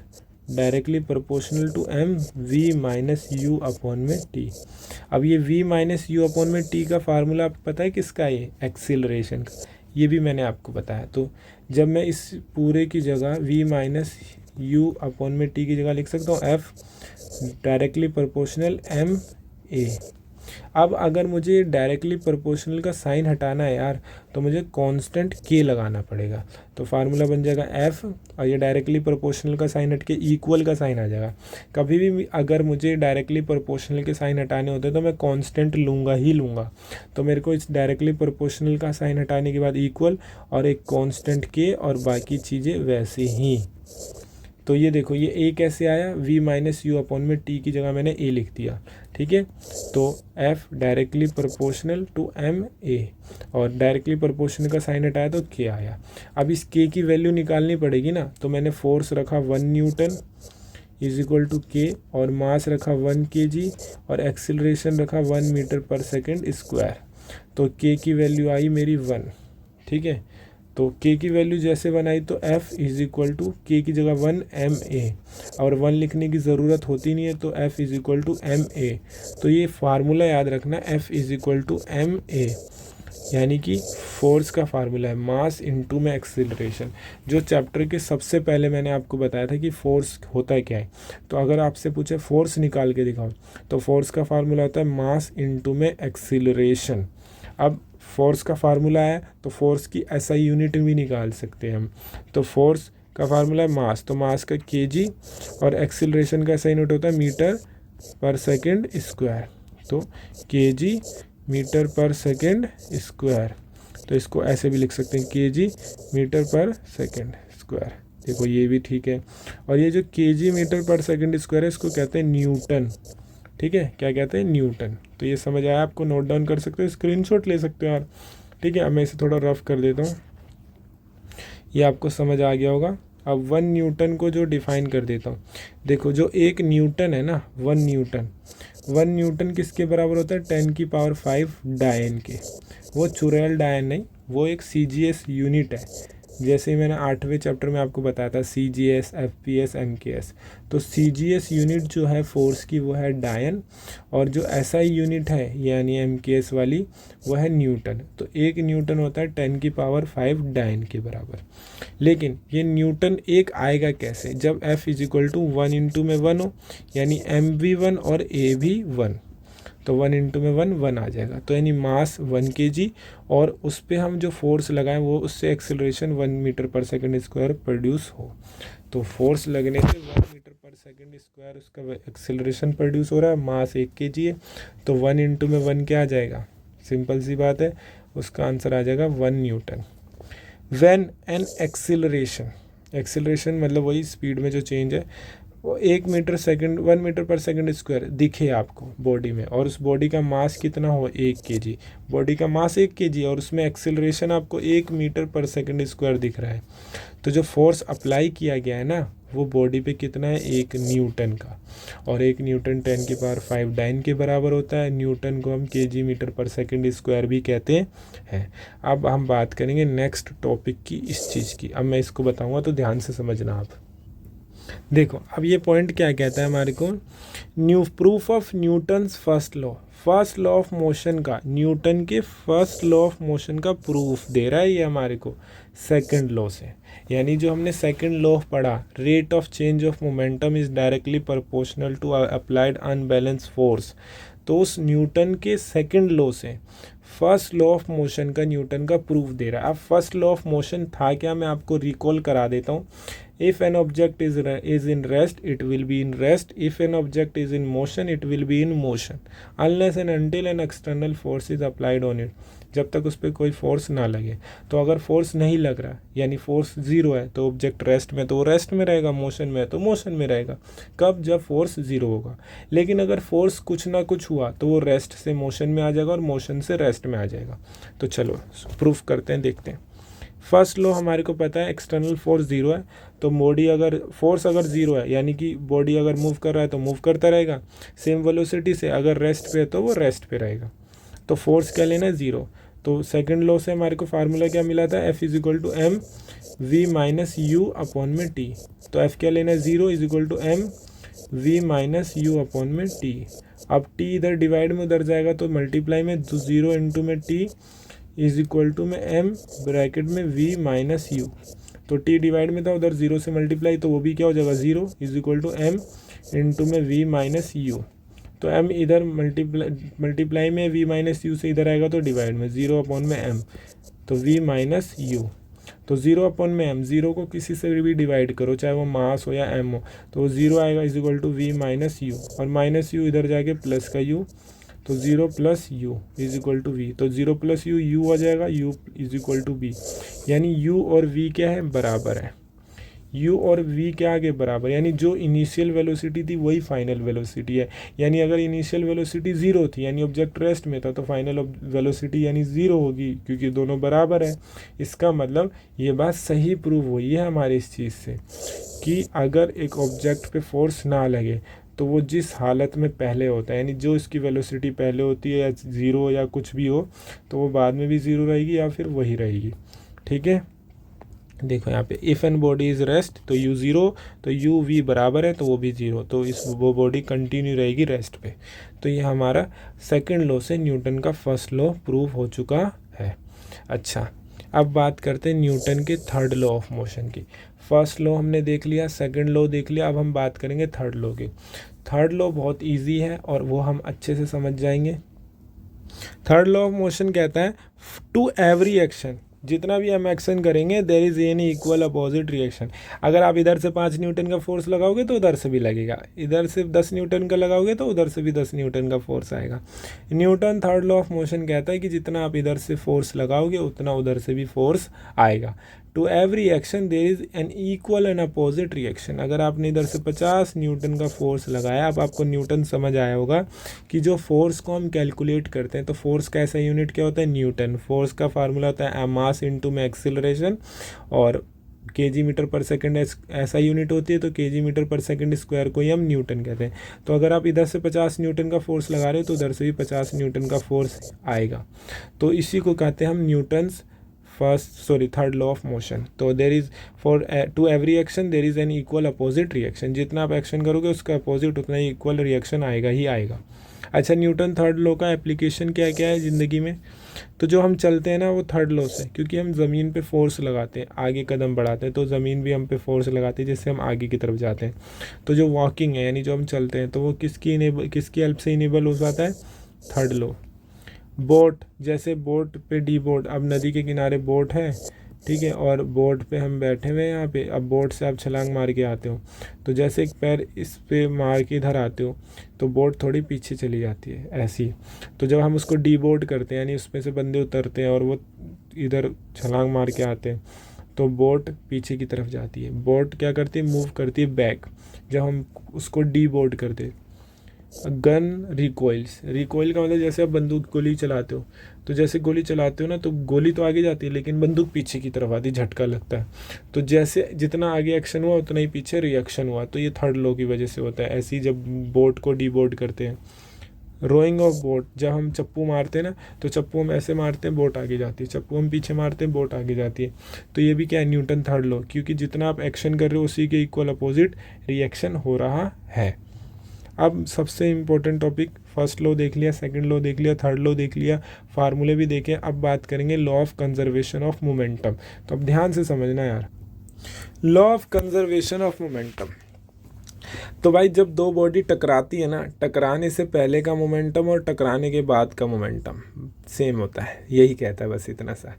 directly proportional to m we minus u upon में टी। अब ये v माइनस यू अपॉन में t का फार्मूला आपको पता है किसका, ये एक्सीलरेशन का, ये भी मैंने आपको बताया। तो जब मैं इस पूरे की जगह v माइनस यू अपॉन में t की जगह लिख सकता हूँ f directly proportional m a. अब अगर मुझे डायरेक्टली प्रोपोर्शनल का साइन हटाना है यार, तो मुझे कांस्टेंट k लगाना पड़ेगा। तो फार्मूला बन जाएगा f, और ये डायरेक्टली प्रोपोर्शनल का साइन हट के इक्वल का साइन आ जाएगा। कभी भी अगर मुझे डायरेक्टली प्रोपोर्शनल के साइन हटाने होते हैं तो मैं कांस्टेंट लूँगा ही लूँगा। तो मेरे को इस डायरेक्टली प्रोपोर्शनल का साइन हटाने के बाद इक्वल और एक कांस्टेंट k और बाकी चीज़ें वैसे ही। तो ये देखो ये a कैसे आया, v माइनस यू अपॉन में t की जगह मैंने a लिख दिया, ठीक है। तो f directly proportional to m a, और डायरेक्टली प्रोपोर्शनल का साइन हटाया तो k आया। अब इस k की वैल्यू निकालनी पड़ेगी ना, तो मैंने फोर्स रखा 1 Newton is equal to k, और मास रखा 1 kg, और एक्सिलरेशन रखा 1 मीटर पर सेकेंड स्क्वायर। तो k की वैल्यू आई मेरी 1, ठीक है। तो k की वैल्यू जैसे बनाई तो f is equal to k की जगह 1 एम ए, और 1 लिखने की ज़रूरत होती नहीं है, तो f is equal to m a. तो ये फार्मूला याद रखना, f is equal to m a, यानी कि फोर्स का फार्मूला है मास इनटू में एक्सीलरेशन। जो चैप्टर के सबसे पहले मैंने आपको बताया था कि फोर्स होता है क्या है। तो अगर आपसे पूछे फोर्स निकाल के दिखाओ, तो फोर्स का फार्मूला होता है मास इनटू में एक्सीलरेशन। अब फोर्स का फार्मूला है तो फोर्स की ऐसा यूनिट भी निकाल सकते हैं हम। तो फोर्स का फार्मूला है मास, तो मास का केजी, और एक्सीलरेशन का ऐसा यूनिट होता है मीटर पर सेकंड स्क्वायर। तो केजी मीटर पर सेकंड स्क्वायर, तो इसको ऐसे भी लिख सकते हैं केजी मीटर पर सेकंड स्क्वायर। देखो ये भी ठीक है। और ये जो केजी मीटर पर सेकंड स्क्वायर है इसको कहते हैं न्यूटन, ठीक है। क्या कहते हैं, न्यूटन। तो ये समझ आया आपको, नोट डाउन कर सकते हो, स्क्रीनशॉट ले सकते हो यार, ठीक है। अब मैं इसे थोड़ा रफ कर देता हूँ, ये आपको समझ आ गया होगा। अब 1 न्यूटन को जो डिफाइन कर देता हूँ, देखो जो 1 न्यूटन है ना, 1 न्यूटन किसके बराबर होता है, 10 की पावर 5 डायन के। वो चुड़ैल डायन नहीं, वो एक CGS यूनिट है। जैसे ही मैंने 8वें चैप्टर में आपको बताया था CGS, FPS, MKS। तो CGS यूनिट जो है फोर्स की वो है डायन, और जो SI यूनिट है यानी MKS वाली वो है न्यूटन। तो 1 न्यूटन होता है 10 की पावर 5 डायन के बराबर। लेकिन ये न्यूटन एक आएगा कैसे, जब F is equal to 1 into में 1 हो, यानी M भी 1 और A भी 1। तो 1 इंटू में 1 आ जाएगा, तो यानी मास 1 kg, और उस पर हम जो फोर्स लगाएं वो उससे एक्सेलरेशन 1 मीटर पर सेकंड स्क्वायर प्रोड्यूस हो। तो फोर्स लगने से 1 मीटर पर सेकंड स्क्वायर उसका एक्सेलरेशन प्रोड्यूस हो रहा है, मास 1 kg है। तो 1 इंटू में 1 क्या आ जाएगा, सिंपल सी बात है, उसका आंसर आ जाएगा 1 न्यूटन। व्हेन एन एक्सेलरेशन मतलब वही स्पीड में जो चेंज है, वो 1 मीटर पर सेकंड स्क्वायर दिखे आपको बॉडी में, और उस बॉडी का मास कितना हो 1 kg, बॉडी का मास 1 kg और उसमें एक्सेलरेशन आपको 1 मीटर पर सेकंड स्क्वायर दिख रहा है। तो जो फोर्स अप्लाई किया गया है ना वो बॉडी पे कितना है 1 न्यूटन का, और 1 न्यूटन 10⁵ डाइन के बराबर होता है। न्यूटन को हम kg/s भी कहते हैं। अब हम बात करेंगे नेक्स्ट टॉपिक की, इस चीज़ की। अब मैं इसको बताऊंगा तो ध्यान से समझना आप। देखो अब ये पॉइंट क्या कहता है हमारे को, proof of Newton's first law of motion का, न्यूटन के फर्स्ट लॉ ऑफ मोशन का प्रूफ दे रहा है ये हमारे को सेकंड लॉ से। यानी जो हमने सेकंड लॉ पढ़ा, rate of change of momentum is directly proportional to applied unbalance force, तो उस न्यूटन के सेकंड लॉ से फर्स्ट लॉ ऑफ मोशन का न्यूटन का प्रूफ दे रहा है। अब फर्स्ट लॉ ऑफ मोशन था क्या, मैं आपको रिकॉल करा देता हूँ। If an object is in rest it will be in rest, if an object is in motion it will be in motion, unless and until an external force is applied on it, जब तक उस पर कोई force ना लगे। तो अगर force नहीं लग रहा यानी फोर्स ज़ीरो है तो ऑब्जेक्ट रेस्ट में, तो वो रेस्ट में रहेगा, मोशन में है तो मोशन में रहेगा। कब, जब फोर्स ज़ीरो होगा। लेकिन अगर फोर्स कुछ ना कुछ हुआ तो वो रेस्ट से मोशन में आ जाएगा और मोशन से रेस्ट में आ जाएगा। तो चलो प्रूफ करते हैं, देखते हैं। फर्स्ट लॉ हमारे को पता है एक्सटर्नल फोर्स ज़ीरो है, तो बॉडी अगर फोर्स अगर ज़ीरो है यानी कि बॉडी अगर मूव कर रहा है तो मूव करता रहेगा सेम वेलोसिटी से, अगर रेस्ट पे है तो वो रेस्ट पे रहेगा। तो फोर्स क्या लेना है, ज़ीरो। तो सेकंड लॉ से हमारे को फार्मूला क्या मिला था, F=mv-u/t। तो F क्या लेना है, 0=mv-u/t। अब t इधर डिवाइड में उधर जाएगा तो मल्टीप्लाई में, तो 0 इंटू में t में m ब्रैकेट में v-u। तो t डिवाइड में था उधर 0 से मल्टीप्लाई, तो वो भी क्या हो जाएगा 0=m इंटू में v-u। तो m इधर मल्टीप्लाई में v-u से इधर आएगा तो डिवाइड में 0/m, तो v-u। तो 0/m, 0 को किसी से भी डिवाइड करो चाहे वो मास हो या m हो, तो वो 0 आएगा v-u, और -u इधर जाके प्लस का u, तो 0 + u v। तो 0 + u आ जाएगा, u v, यानी u और v क्या है, बराबर है। u और v क्या आगे बराबर, यानी जो इनिशियल वेलोसिटी थी वही फाइनल वेलोसिटी है। यानी अगर इनिशियल वेलोसिटी 0 थी यानी ऑब्जेक्ट रेस्ट में था, तो फाइनल वेलोसिटी यानी 0 होगी, क्योंकि दोनों बराबर है। इसका मतलब ये बात सही प्रूव हुई है हमारे इस चीज़ से कि अगर एक ऑब्जेक्ट पे फोर्स ना लगे तो वो जिस हालत में पहले होता है, यानी जो इसकी वेलोसिटी पहले होती है या 0 या कुछ भी हो, तो वो बाद में भी 0 रहेगी या फिर वही रहेगी। ठीक है, देखो यहाँ पे if an body is rest तो u 0, तो u v बराबर है तो वो भी 0, तो वो बॉडी कंटिन्यू रहेगी रेस्ट पे। तो ये हमारा सेकंड लॉ से न्यूटन का फर्स्ट लॉ प्रूव हो चुका है। अच्छा, अब बात करते हैं न्यूटन के थर्ड लॉ ऑफ मोशन की। फर्स्ट लॉ हमने देख लिया, सेकंड लॉ देख लिया, अब हम बात करेंगे थर्ड लॉ की। थर्ड लॉ बहुत ईजी है और वो हम अच्छे से समझ जाएंगे। थर्ड लॉ ऑफ मोशन कहता है टू एवरी एक्शन, जितना भी हम एक्शन करेंगे there is an equal opposite reaction. अगर आप इधर से 5 न्यूटन का फोर्स लगाओगे तो उधर से भी लगेगा, इधर से 10 न्यूटन का लगाओगे तो उधर से भी 10 न्यूटन का फोर्स आएगा। Newton third law of motion कहता है कि जितना आप इधर से फोर्स लगाओगे उतना उधर से भी फोर्स आएगा। To every action there is an equal and opposite reaction. अगर आपने इधर से 50 न्यूटन का फोर्स लगाया, अब आपको न्यूटन समझ आया होगा कि जो फोर्स को हम कैलकुलेट करते हैं, तो फोर्स का ऐसा यूनिट क्या होता है, न्यूटन। फोर्स का फार्मूला होता है मास इंटू में एक्सिलरेशन, और kg/s ऐसा यूनिट होती है, तो kg/s² को ही हम न्यूटन कहते हैं। तो अगर आप इधर से 50 न्यूटन का फोर्स लगा रहे हो तो उधर से भी 50 न्यूटन का फोर्स आएगा। तो इसी को कहते हैं हम Newton's third law of motion. तो there is to every action there is an equal opposite reaction. जितना आप एक्शन करोगे उसका अपोजिट उतना ही इक्वल रिएक्शन आएगा ही आएगा। अच्छा, न्यूटन थर्ड लॉ का एप्लीकेशन क्या क्या है ज़िंदगी में? तो जो हम चलते हैं ना वो थर्ड लॉ से, क्योंकि हम ज़मीन पे फोर्स लगाते हैं, आगे कदम बढ़ाते हैं, तो ज़मीन भी हम पे फोर्स लगाती है जिससे हम आगे की तरफ जाते हैं। तो जो वॉकिंग है यानी जो हम चलते हैं, तो वो किसकी हेल्प से इनेबल हो जाता है, थर्ड लॉ। बोट, जैसे बोट पे डी बोट, अब नदी के किनारे बोट है, ठीक है, और बोट पे हम बैठे हुए हैं यहाँ पे। अब बोट से आप छलांग मार के आते हो, तो जैसे एक पैर इस पे मार के इधर आते हो तो बोट थोड़ी पीछे चली जाती है ऐसी। तो जब हम उसको डी बोट करते हैं यानी उसमें से बंदे उतरते हैं और वो इधर छलांग मार के आते हैं, तो बोट पीछे की तरफ जाती है। बोट क्या करती है, मूव करती है बैक जब हम उसको डी बोट करते हैं। गन रिकॉइल्स, रिकॉइल का मतलब जैसे आप बंदूक गोली चलाते हो, तो जैसे गोली चलाते हो ना तो गोली तो आगे जाती है लेकिन बंदूक पीछे की तरफ आती है, झटका लगता है। तो जैसे जितना आगे एक्शन हुआ उतना ही पीछे रिएक्शन हुआ, तो ये थर्ड लॉ की वजह से होता है। ऐसे ही जब बोट को डी बोट करते हैं। रोइंग ऑफ बोट, जब हम चप्पू मारते हैं ना तो चप्पू हम ऐसे मारते हैं बोट आगे जाती है, चप्पू हम पीछे मारते हैं बोट आगे जाती है। तो ये भी क्या है, न्यूटन थर्ड लॉ, क्योंकि जितना आप एक्शन कर रहे हो उसी के इक्वल अपोजिट रिएक्शन हो रहा है। अब सबसे इम्पोर्टेंट टॉपिक, फर्स्ट लॉ देख लिया, सेकंड लॉ देख लिया, थर्ड लॉ देख लिया, फार्मूले भी देखे। अब बात करेंगे law of conservation of momentum. तो अब ध्यान से समझना यार, law of conservation of momentum. तो भाई जब दो बॉडी टकराती है ना, टकराने से पहले का मोमेंटम और टकराने के बाद का मोमेंटम सेम होता है, यही कहता है बस इतना सा।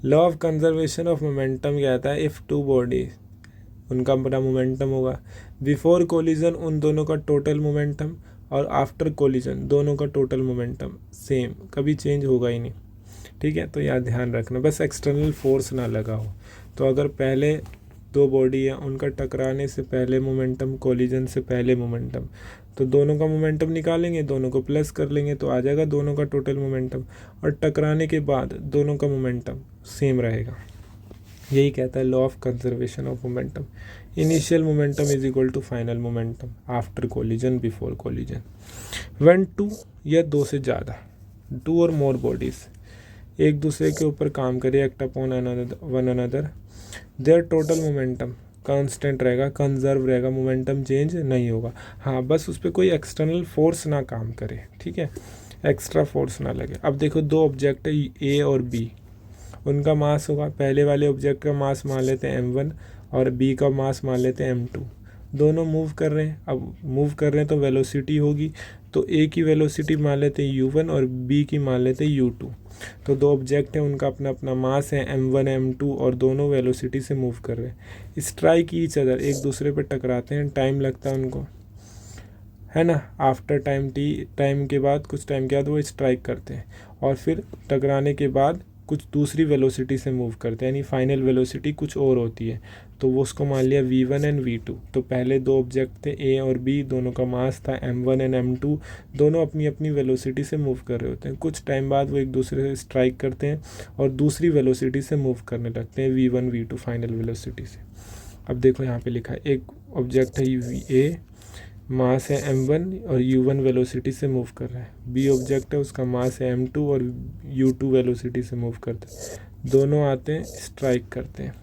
Law of conservation of momentum कहता है इफ़ टू बॉडी, उनका बड़ा मोमेंटम होगा, बिफोर कोलिजन उन दोनों का टोटल मोमेंटम, और आफ्टर कोलिजन दोनों का टोटल मोमेंटम सेम, कभी चेंज होगा ही नहीं। ठीक है, तो यार ध्यान रखना, बस एक्सटर्नल फोर्स ना लगा हो। तो अगर पहले दो बॉडी है, उनका टकराने से पहले मोमेंटम, कोलिजन से पहले मोमेंटम, तो दोनों का मोमेंटम निकालेंगे, दोनों को प्लस कर लेंगे तो आ जाएगा दोनों का टोटल मोमेंटम। और टकराने के बाद दोनों का मोमेंटम सेम रहेगा, यही कहता है law of conservation of momentum. Initial momentum is equal to final momentum after collision before collision. When two या दो से ज़्यादा, टू और मोर बॉडीज एक दूसरे के ऊपर काम करे, act upon one another, there total momentum constant रहेगा, कंजर्व रहेगा, मोमेंटम चेंज नहीं होगा। हाँ, बस उस पर कोई एक्सटर्नल फोर्स ना काम करे, ठीक है, एक्स्ट्रा फोर्स ना लगे। अब देखो दो ऑब्जेक्ट है ए और बी, उनका मास होगा, पहले वाले ऑब्जेक्ट का मास मान लेते हैं m1 और b का मास मान लेते हैं m2। दोनों मूव कर रहे हैं, अब मूव कर रहे हैं तो वेलोसिटी होगी, तो a की वेलोसिटी मान लेते हैं u1 और b की मान लेते हैं u2। तो दो ऑब्जेक्ट हैं, उनका अपना अपना मास है m1 m2 और दोनों वेलोसिटी से मूव कर रहे हैं। स्ट्राइक ईच अदर, एक दूसरे पर टकराते हैं, टाइम लगता है उनको, है ना। आफ्टर टाइम के बाद, कुछ टाइम के बाद वो स्ट्राइक करते हैं और फिर टकराने के बाद कुछ दूसरी वेलोसिटी से मूव करते हैं, यानी फाइनल वेलोसिटी कुछ और होती है। तो वो उसको मान लिया v1 एंड v2। तो पहले दो ऑब्जेक्ट थे a और b, दोनों का मास था m1 एंड m2, दोनों अपनी अपनी वेलोसिटी से मूव कर रहे होते हैं। कुछ टाइम बाद वो एक दूसरे से स्ट्राइक करते हैं और दूसरी वेलोसिटी से मूव करने लगते हैं, v1 v2 फाइनल वेलोसिटी से। अब देखो यहाँ पे लिखा है, एक ऑब्जेक्ट है a, मास है m1 और u1 वेलोसिटी से मूव कर रहा है, b ऑब्जेक्ट है, उसका मास है m2 और u2 वेलोसिटी से मूव करता है। दोनों आते हैं, स्ट्राइक करते हैं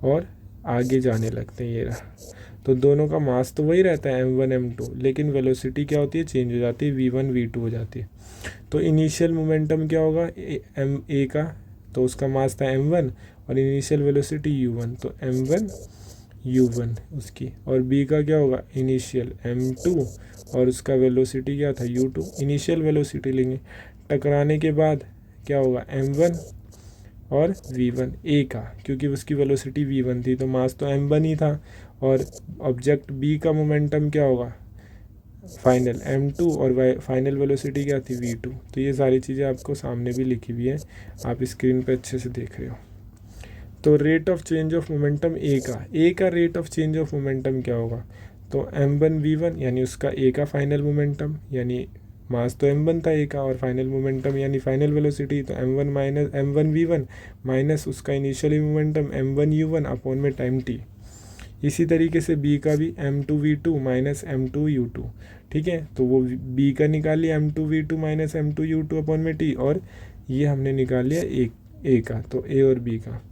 और आगे जाने लगते हैं, ये रहा। तो दोनों का मास तो वही रहता है m1 m2, लेकिन वेलोसिटी क्या होती है, चेंज हो जाती है, v1 v2 हो जाती है। तो इनिशियल मोमेंटम क्या होगा, a का, तो उसका मास था m1 और इनिशियल वेलोसिटी u1, तो m1 u1 उसकी, और b का क्या होगा, इनिशियल m2 और उसका वेलोसिटी क्या था, u2। इनिशियल वेलोसिटी लेंगे, टकराने के बाद क्या होगा, m1 और v1 a का, क्योंकि उसकी वेलोसिटी v1 थी तो मास तो m1 ही था, और ऑब्जेक्ट b का मोमेंटम क्या होगा, फाइनल m2 और फाइनल वेलोसिटी क्या थी, v2। तो ये सारी चीज़ें आपको सामने भी लिखी हुई है, आप स्क्रीन पे अच्छे से देख रहे हो। तो rate of change of momentum A का rate of change of momentum क्या होगा, तो m1 v1 यानी उसका ए का फाइनल मोमेंटम, यानी मास तो m1 था ए का, और फाइनल मोमेंटम यानी फाइनल वेलोसिटी, तो m1 v1 माइनस उसका initially momentum m1 u1 upon में टाइम t। इसी तरीके से b का भी m2 v2 minus m2 u2, ठीक है। तो वो b का निकाल लिया m2 v2 minus m2 u2 upon में t, और ये हमने निकाल लिया a का, तो a और b का।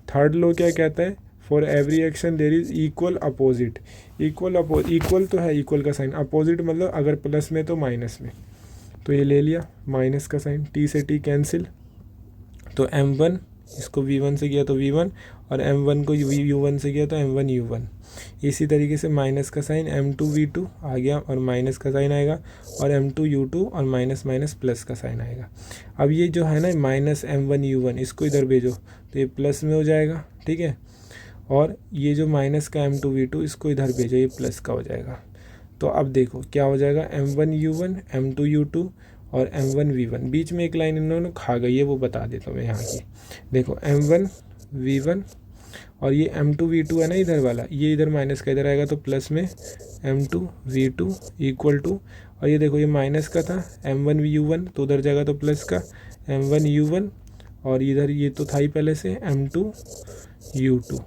थर्ड लॉ क्या कहता है, for every action there is equal opposite. Equal तो है, इक्वल का साइन, अपोजिट मतलब अगर प्लस में तो माइनस में, तो ये ले लिया माइनस का साइन, t से t कैंसिल, तो m1 इसको v1 से किया तो v1 और m1 को u1 से किया तो m1 u1। इसी तरीके से माइनस का साइन m2 v2 आ गया और माइनस का साइन आएगा, और m2 u2 और माइनस माइनस प्लस का साइन आएगा। अब ये जो है ना माइनस m1 u1, इसको इधर भेजो तो ये प्लस में हो जाएगा, ठीक है। और ये जो माइनस का m2 v2 इसको इधर भेजो, ये प्लस का हो जाएगा। तो अब देखो क्या हो जाएगा, m1 u1 m2 u2 और m1 v1। बीच में एक लाइन इन्होंने खा गई है, वो बता देता हूँ मैं यहाँ की। देखो m1 v1 और ये M2V2 है ना इधर वाला, ये इधर माइनस का इधर आएगा तो प्लस में M2V2 इक्वल टू, और ये देखो ये माइनस का था M1U1 तो उधर जाएगा तो प्लस का M1U1, और इधर ये तो था ही पहले से M2U2।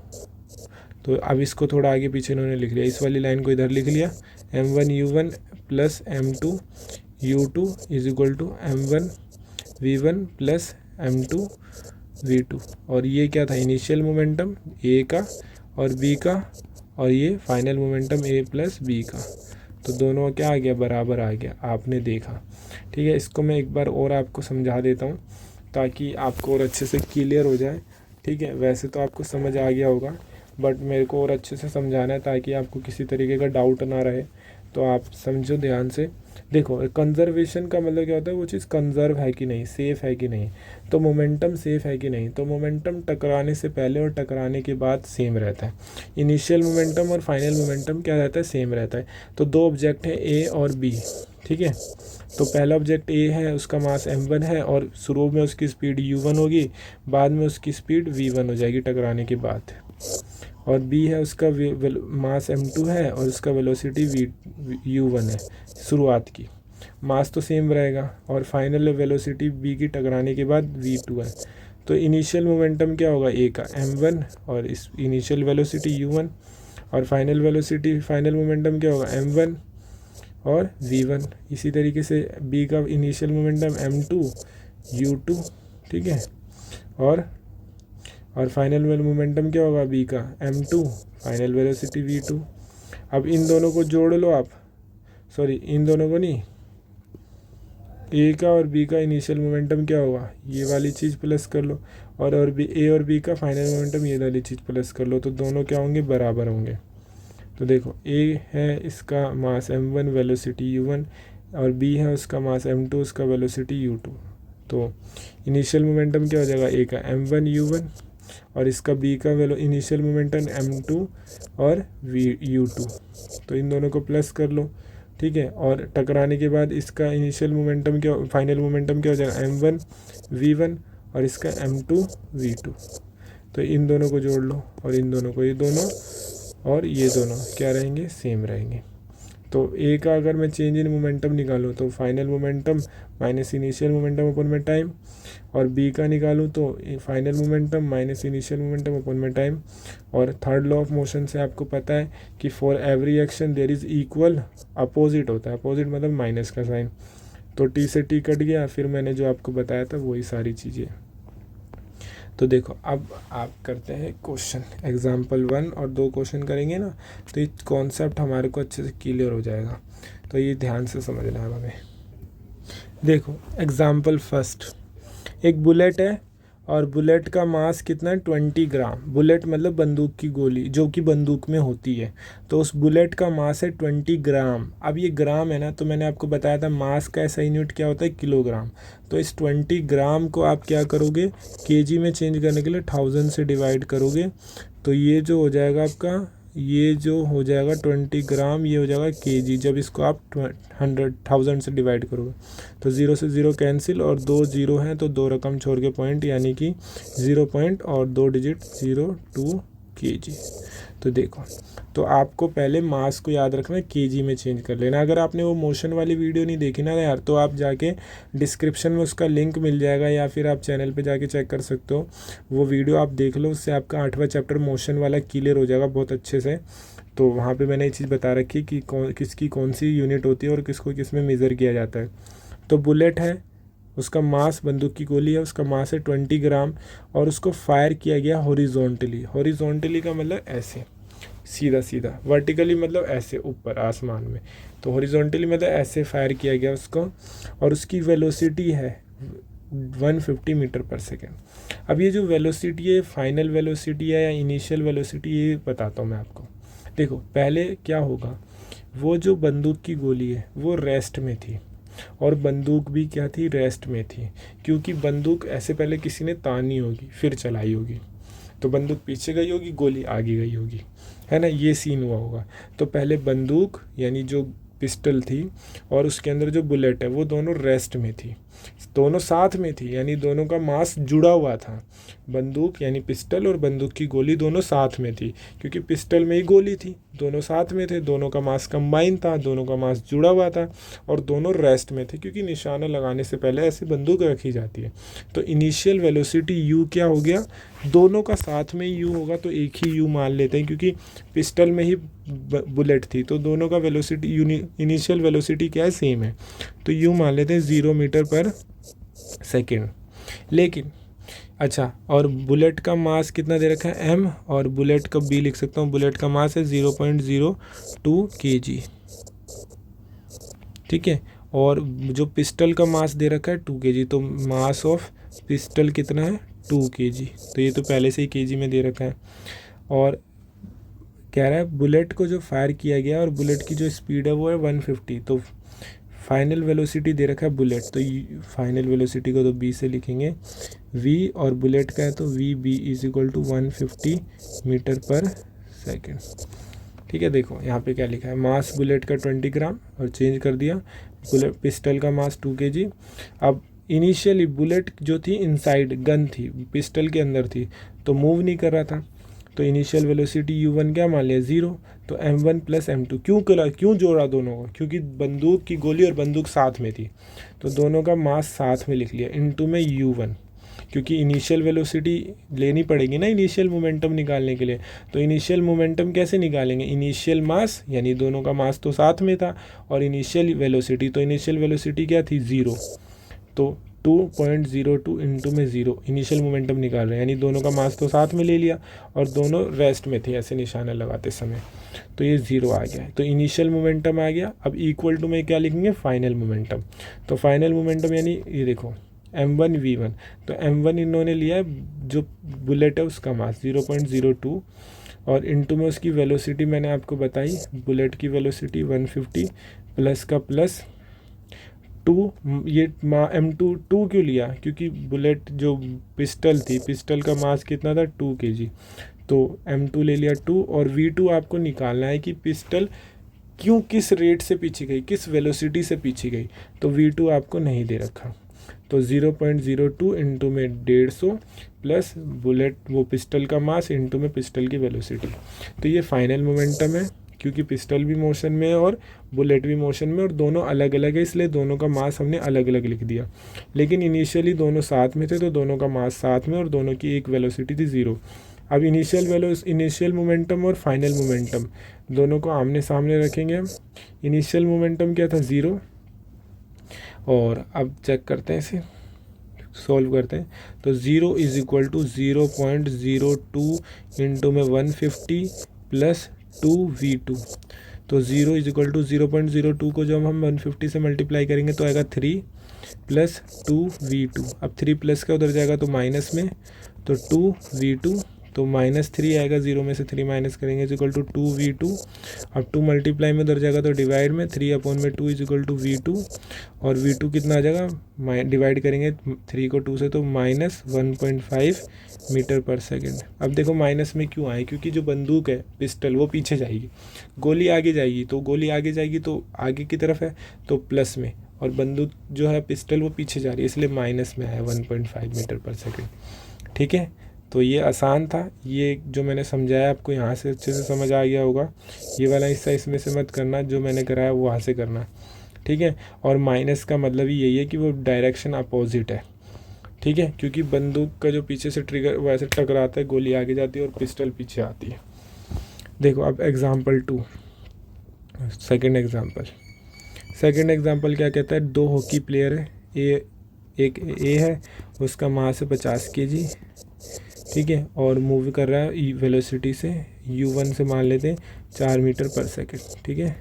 तो अब इसको थोड़ा आगे पीछे इन्होंने लिख लिया, इस वाली लाइन को इधर लिख लिया M1U1 plus M2U2 is equal to M1V1 plus M2V2। और ये क्या था, इनिशियल मोमेंटम ए का और बी का, और ये फाइनल मोमेंटम ए प्लस बी का। तो दोनों क्या आ गया, बराबर आ गया, आपने देखा। ठीक है, इसको मैं एक बार और आपको समझा देता हूँ ताकि आपको और अच्छे से क्लियर हो जाए। ठीक है, वैसे तो आपको समझ आ गया होगा, बट मेरे को और अच्छे से समझाना है ताकि आपको किसी तरीके का डाउट ना रहे। तो आप समझो ध्यान से। देखो, कंजर्वेशन का मतलब क्या होता है, वो चीज़ कंजर्व है कि नहीं, सेफ़ है कि नहीं। तो मोमेंटम सेफ़ है कि नहीं, तो मोमेंटम टकराने से पहले और टकराने के बाद सेम रहता है। इनिशियल मोमेंटम और फाइनल मोमेंटम क्या रहता है, सेम रहता है। तो दो ऑब्जेक्ट हैं ए और बी। ठीक है, तो पहला ऑब्जेक्ट ए है, उसका मास m1 है और शुरू में उसकी स्पीड u1 होगी, बाद में उसकी स्पीड v1 हो जाएगी टकराने के बाद। और बी है, उसका मास m2 है और उसका वेलोसिटी u1 है शुरुआत की। मास तो सेम रहेगा और फाइनल वेलोसिटी बी की टकराने के बाद v2 है। तो इनिशियल मोमेंटम क्या होगा, ए का m1 और इस इनिशियल वेलोसिटी u1, और फाइनल मोमेंटम क्या होगा m1 और v1। इसी तरीके से बी का इनिशियल मोमेंटम m2 u2। ठीक है, और फाइनल मोमेंटम क्या होगा बी का m2, फाइनल वेलोसिटी v2। अब इन दोनों को जोड़ लो आप, सॉरी इन दोनों को नहीं, ए का और बी का इनिशियल मोमेंटम क्या होगा, ये वाली चीज़ प्लस कर लो, और बी ए और बी का फाइनल मोमेंटम ये वाली चीज़ प्लस कर लो, तो दोनों क्या होंगे, बराबर होंगे। तो देखो, ए है इसका मास m1 वेलोसिटी u1, और बी है उसका मास m2 उसका वेलोसिटी u2। तो इनिशियल मोमेंटम क्या हो जाएगा, ए का m1 u1 और इसका बी का इनिशियल मोमेंटम m2 और u2। तो इन दोनों को प्लस कर लो। ठीक है, और टकराने के बाद इसका इनिशियल मोमेंटम क्या, फाइनल मोमेंटम क्या हो जाएगा, m1 v1 और इसका m2 v2। तो इन दोनों को जोड़ लो और इन दोनों को, ये दोनों और ये दोनों क्या रहेंगे, सेम रहेंगे। तो ए का अगर मैं चेंज इन मोमेंटम निकालूँ तो final momentum minus initial momentum अपन में टाइम, और बी का निकालूँ तो final momentum minus initial momentum अपन में टाइम। और थर्ड लॉ ऑफ मोशन से आपको पता है कि for every action there is equal opposite होता है, अपोजिट मतलब माइनस का साइन। तो टी से टी कट गया, फिर मैंने जो आपको बताया था वही सारी चीज़ें। तो देखो, अब आप करते हैं क्वेश्चन एग्जाम्पल 1 और 2 क्वेश्चन करेंगे ना, तो ये कॉन्सेप्ट हमारे को अच्छे से क्लियर हो जाएगा। तो ये ध्यान से समझना है हमें। देखो एग्जाम्पल फर्स्ट, एक बुलेट है और बुलेट का मास कितना है, 20 ग्राम। बुलेट मतलब बंदूक की गोली जो कि बंदूक में होती है। तो उस बुलेट का मास है 20 ग्राम। अब ये ग्राम है ना, तो मैंने आपको बताया था मास का ऐसा यूनिट क्या होता है, किलोग्राम। तो इस 20 ग्राम को आप क्या करोगे, केजी में चेंज करने के लिए 1000 से डिवाइड करोगे। तो ये जो हो जाएगा आपका, ये जो हो जाएगा 20 ग्राम, ये हो जाएगा केजी जब इसको आप 1000 से डिवाइड करोगे। तो 0 से 0 कैंसिल और 2 0 हैं तो 2 रकम छोड़ के पॉइंट, यानी कि 0 पॉइंट और 2 डिजिट 02 केजी। तो देखो, तो आपको पहले मास को याद रखना है, केजी में चेंज कर लेना। अगर आपने वो मोशन वाली वीडियो नहीं देखी ना यार, तो आप जाके डिस्क्रिप्शन में उसका लिंक मिल जाएगा, या फिर आप चैनल पे जाके चेक कर सकते हो। वो वीडियो आप देख लो, उससे आपका 8वां चैप्टर मोशन वाला क्लियर हो जाएगा बहुत अच्छे से। तो वहाँ पे मैंने ये चीज़ बता रखी कि किसकी कौन सी यूनिट होती है और किसको किस में मेज़र किया जाता है। तो बुलेट है, उसका मास, बंदूक की गोली है, उसका मास है 20 ग्राम और उसको फायर किया गया हॉरिजॉन्टली। हॉरिजॉन्टली का मतलब ऐसे सीधा सीधा, वर्टिकली मतलब ऐसे ऊपर आसमान में। तो हॉरिजॉन्टली मतलब ऐसे फायर किया गया उसको, और उसकी वेलोसिटी है 150 मीटर पर सेकेंड। अब ये जो वेलोसिटी है, फाइनल वेलोसिटी है या इनिशियल वेलोसिटी, ये बताता हूँ मैं आपको। देखो पहले क्या होगा, वो जो बंदूक की गोली है वो रेस्ट में थी, और बंदूक भी क्या थी, रेस्ट में थी। क्योंकि बंदूक ऐसे पहले किसी ने तानी होगी फिर चलाई होगी, तो बंदूक पीछे गई होगी, गोली आगे गई होगी, है ना, ये सीन हुआ होगा। तो पहले बंदूक यानी जो पिस्टल थी और उसके अंदर जो बुलेट है वो दोनों रेस्ट में थी, दोनों साथ में थी, यानी दोनों का मास जुड़ा हुआ था। बंदूक यानी पिस्टल और बंदूक की गोली दोनों साथ में थी, क्योंकि पिस्टल में ही गोली थी, दोनों साथ में थे, दोनों का मास कंबाइन था, दोनों का मास जुड़ा हुआ था और दोनों रेस्ट में थे, क्योंकि निशाना लगाने से पहले ऐसे बंदूक रखी जाती है। तो इनिशियल वेलोसिटी यू क्या हो गया, दोनों का साथ में यू होगा तो एक ही यू मान लेते हैं, क्योंकि पिस्टल में ही बुलेट थी, तो दोनों का वेलोसिटी इनिशियल वेलोसिटी क्या है, सेम है, तो यू मान लेते हैं 0 मीटर पर सेकेंड। लेकिन अच्छा, और बुलेट का मास कितना दे रखा है m, और बुलेट का b लिख सकता हूँ, बुलेट का मास है 0.02 kg, ठीक है। और जो पिस्टल का मास दे रखा है 2 kg, तो मास ऑफ पिस्टल कितना है 2 kg, तो ये तो पहले से ही kg में दे रखा है। और कह रहा है बुलेट को जो फायर किया गया और बुलेट की जो स्पीड है वो है 150, तो फाइनल वेलोसिटी दे रखा है बुलेट, तो फाइनल वेलोसिटी को तो b से लिखेंगे v, और बुलेट का है तो v b is equal to 150 metre per second, ठीक है। देखो यहाँ पे क्या लिखा है, मास बुलेट का 20 ग्राम और चेंज कर दिया, बुलेट पिस्टल का मास 2 kg। अब इनिशियली बुलेट जो थी इनसाइड गन थी, पिस्टल के अंदर थी, तो मूव नहीं कर रहा था, तो इनिशियल वेलोसिटी u1 क्या मान लिया 0, तो m1 प्लस m2 क्यों जोड़ा दोनों को, क्योंकि बंदूक की गोली और बंदूक साथ में थी, तो दोनों का मास साथ में लिख लिया, इनटू में u1, क्योंकि इनिशियल वेलोसिटी लेनी पड़ेगी ना इनिशियल मोमेंटम निकालने के लिए, तो इनिशियल मोमेंटम कैसे निकालेंगे, इनिशियल मास यानी दोनों का मास तो साथ में था, और इनिशियल वेलोसिटी, तो इनिशियल वेलोसिटी क्या थी 0, तो 2.02 इंटू में 0 इनिशियल मोमेंटम निकाल रहे हैं, यानी दोनों का मास तो साथ में ले लिया और दोनों रेस्ट में थे ऐसे निशाना लगाते समय, तो ये 0 आ गया है, तो इनिशियल मोमेंटम आ गया। अब इक्वल टू में क्या लिखेंगे, फाइनल मोमेंटम, तो फाइनल मोमेंटम यानी ये देखो m1 v1, तो m1 इन्होंने लिया है जो बुलेट है उसका मास 0.02, और इनटू में उसकी वेलोसिटी मैंने आपको बताई, बुलेट की वेलोसिटी 150 प्लस का प्लस 2, ये m2 2 क्यों लिया, क्योंकि बुलेट जो पिस्टल थी, पिस्टल का मास कितना था 2 kg, तो m2 ले लिया 2, और v2 आपको निकालना है कि पिस्टल क्यों किस रेट से पीछे गई, किस वेलोसिटी से पीछे गई, तो v2 आपको नहीं दे रखा, तो 0.02 इंटू में 150 प्लस बुलेट वो पिस्टल का मास इंटू में पिस्टल की वेलोसिटी, तो ये फाइनल मोमेंटम है, क्योंकि पिस्टल भी मोशन में है और बुलेट भी मोशन में, और दोनों अलग अलग है, इसलिए दोनों का मास हमने अलग अलग लिख दिया। लेकिन इनिशियली दोनों साथ में थे, तो दोनों का मास साथ में और दोनों की एक वेलोसिटी थी 0। अब इनिशियल मोमेंटम और फाइनल मोमेंटम दोनों को आमने सामने रखेंगे हम। इनिशियल मोमेंटम क्या था 0, और अब चेक करते हैं, इसे सॉल्व करते हैं, तो 0 इज इक्वल टू 0.02 इंटू में 150 प्लस 2v2, तो 0 इज इक्वल टू 0.02 को जब हम 150 से मल्टीप्लाई करेंगे तो आएगा 3 प्लस 2v2, अब 3 प्लस का उधर जाएगा तो माइनस में, तो 2v2, तो -3 आएगा, 0 में से 3 माइनस करेंगे इज इक्वल टू 2v2, अब 2 मल्टीप्लाई में उधर जाएगा तो डिवाइड में 3/2 इज इक्वल टू v2, और v2 कितना आ जाएगा, डिवाइड करेंगे 3 को 2 से तो -1.5 मीटर पर सेकेंड। अब देखो माइनस में क्यों आए, क्योंकि जो बंदूक है पिस्टल वो पीछे जाएगी, गोली आगे जाएगी, तो गोली आगे जाएगी तो आगे की तरफ है तो प्लस में, और बंदूक जो है पिस्टल वो पीछे जा रही है, इसलिए माइनस में आया 1.5 मीटर पर सेकेंड, ठीक है। तो ये आसान था, ये जो मैंने समझाया आपको यहाँ से अच्छे से समझ आ गया होगा, ये वाला हिस्सा इसमें से मत करना, जो मैंने कराया वो वहाँ से करना, ठीक है। और माइनस का मतलब ही यही है कि वो डायरेक्शन अपोजिट है, ठीक है, क्योंकि बंदूक का जो पीछे से ट्रिगर वैसे टकराता है, गोली आगे जाती है और पिस्टल पीछे आती है। देखो अब एग्जाम्पल 2, सेकेंड एग्जाम्पल क्या कहता है, 2 हॉकी प्लेयर है, एक ए है, उसका मास है 50 kg, ठीक है, और मूव कर रहा है वेलोसिटी से u1 से मान लेते हैं 4 मीटर पर सेकेंड, ठीक है।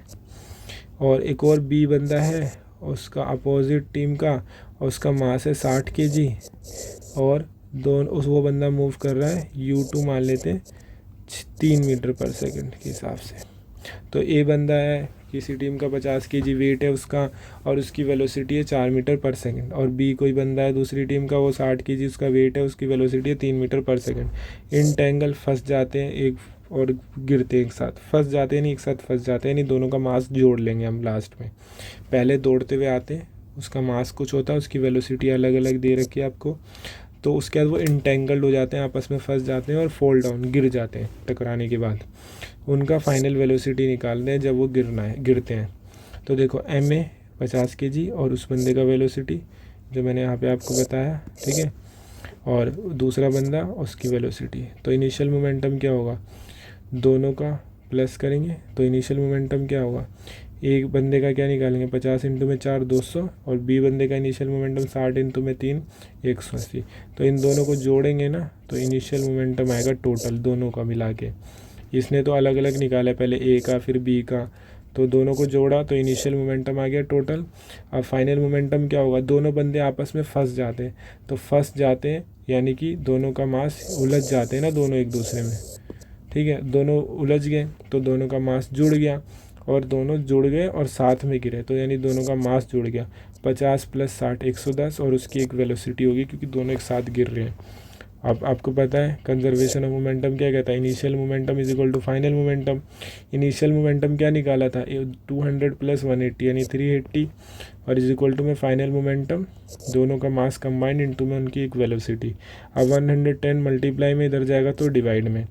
और एक और बी बंदा है, उसका अपोजिट टीम का, और उसका मास है 60 kg, और वो बंदा मूव कर रहा है u2 मान लेते हैं 3 मीटर पर सेकेंड के हिसाब से। तो ए बंदा है, किसी टीम का 50 kg वेट है उसका, और उसकी वेलोसिटी है 4 मीटर पर सेकंड, और बी कोई बंदा है दूसरी टीम का, वो 60 kg उसका वेट है, उसकी वेलोसिटी है 3 मीटर पर सेकंड। इन टैंगल फंस जाते हैं एक और गिरते हैं एक साथ, फंस जाते हैं नहीं, एक साथ फंस जाते हैं नहीं, दोनों का मास जोड़ लेंगे हम लास्ट में। पहले दौड़ते हुए आते हैं, उसका मास कुछ होता है, उसकी वेलोसिटी अलग अलग दे रखी है आपको, तो उसके बाद वो इंटेंगल्ड हो जाते हैं, आपस में फंस जाते हैं और फॉल डाउन, गिर जाते हैं टकराने के बाद। उनका फाइनल वेलोसिटी निकालते हैं जब वो गिरते हैं। तो देखो एम ए 50 kg और उस बंदे का वेलोसिटी जो मैंने यहाँ पे आपको बताया, ठीक है, और दूसरा बंदा उसकी वेलोसिटी। तो इनिशियल मोमेंटम क्या होगा, दोनों का प्लस करेंगे तो इनिशियल मोमेंटम क्या होगा, एक बंदे का क्या निकालेंगे 50 इंटू में 4 200, और बी बंदे का इनिशियल मोमेंटम 60 इंटू में 3 180। तो इन दोनों को जोड़ेंगे ना तो इनिशियल मोमेंटम आएगा टोटल दोनों का मिला के। इसने तो अलग अलग निकाला, पहले ए का फिर बी का, तो दोनों को जोड़ा तो इनिशियल मोमेंटम आ गया टोटल। अब फाइनल मोमेंटम क्या होगा, दोनों बंदे आपस में फंस जाते हैं, तो फंस जाते हैं यानी कि दोनों का मास उलझ जाते हैं ना दोनों एक दूसरे में, ठीक है, दोनों उलझ गए तो दोनों का मास जुड़ गया, और दोनों जुड़ गए और साथ में गिरे तो यानी दोनों का मास जुड़ गया। 50 + 60 110, और उसकी एक वेलोसिटी होगी क्योंकि दोनों एक साथ गिर रहे हैं। अब आपको पता है कंजर्वेशन ऑफ मोमेंटम क्या कहता है, initial momentum is equal to final momentum. Initial momentum क्या निकाला था 200 + 180 यानी 380, और इज इक्वल टू में फाइनल मोमेंटम, दोनों का मास कंबाइंड इंटू में उनकी एक वेलोसिटी। अब 110 मल्टीप्लाई में इधर जाएगा तो डिवाइड में,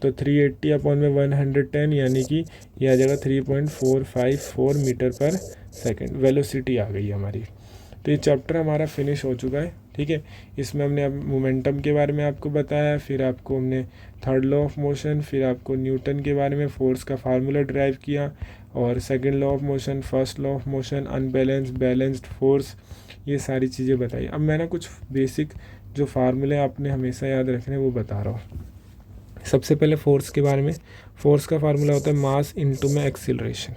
तो 380 अपॉन में 110 यानी कि यह आ जाएगा 3.454 मीटर पर सेकेंड, वेलोसिटी आ गई हमारी। तो ये चैप्टर हमारा फिनिश हो चुका है, ठीक है। इसमें हमने अब मोमेंटम के बारे में आपको बताया, फिर आपको हमने थर्ड लॉ ऑफ मोशन, फिर आपको न्यूटन के बारे में फोर्स का फार्मूला ड्राइव किया, और second law of motion, first law of motion, unbalanced, balanced force, ये सारी चीज़ें बताई। अब मैं ना कुछ बेसिक जो फार्मूले आपने हमेशा याद रखने वो बता रहा हूँ। सबसे पहले फोर्स के बारे में, फोर्स का फार्मूला होता है मास इंटू में एक्सीलरेशन,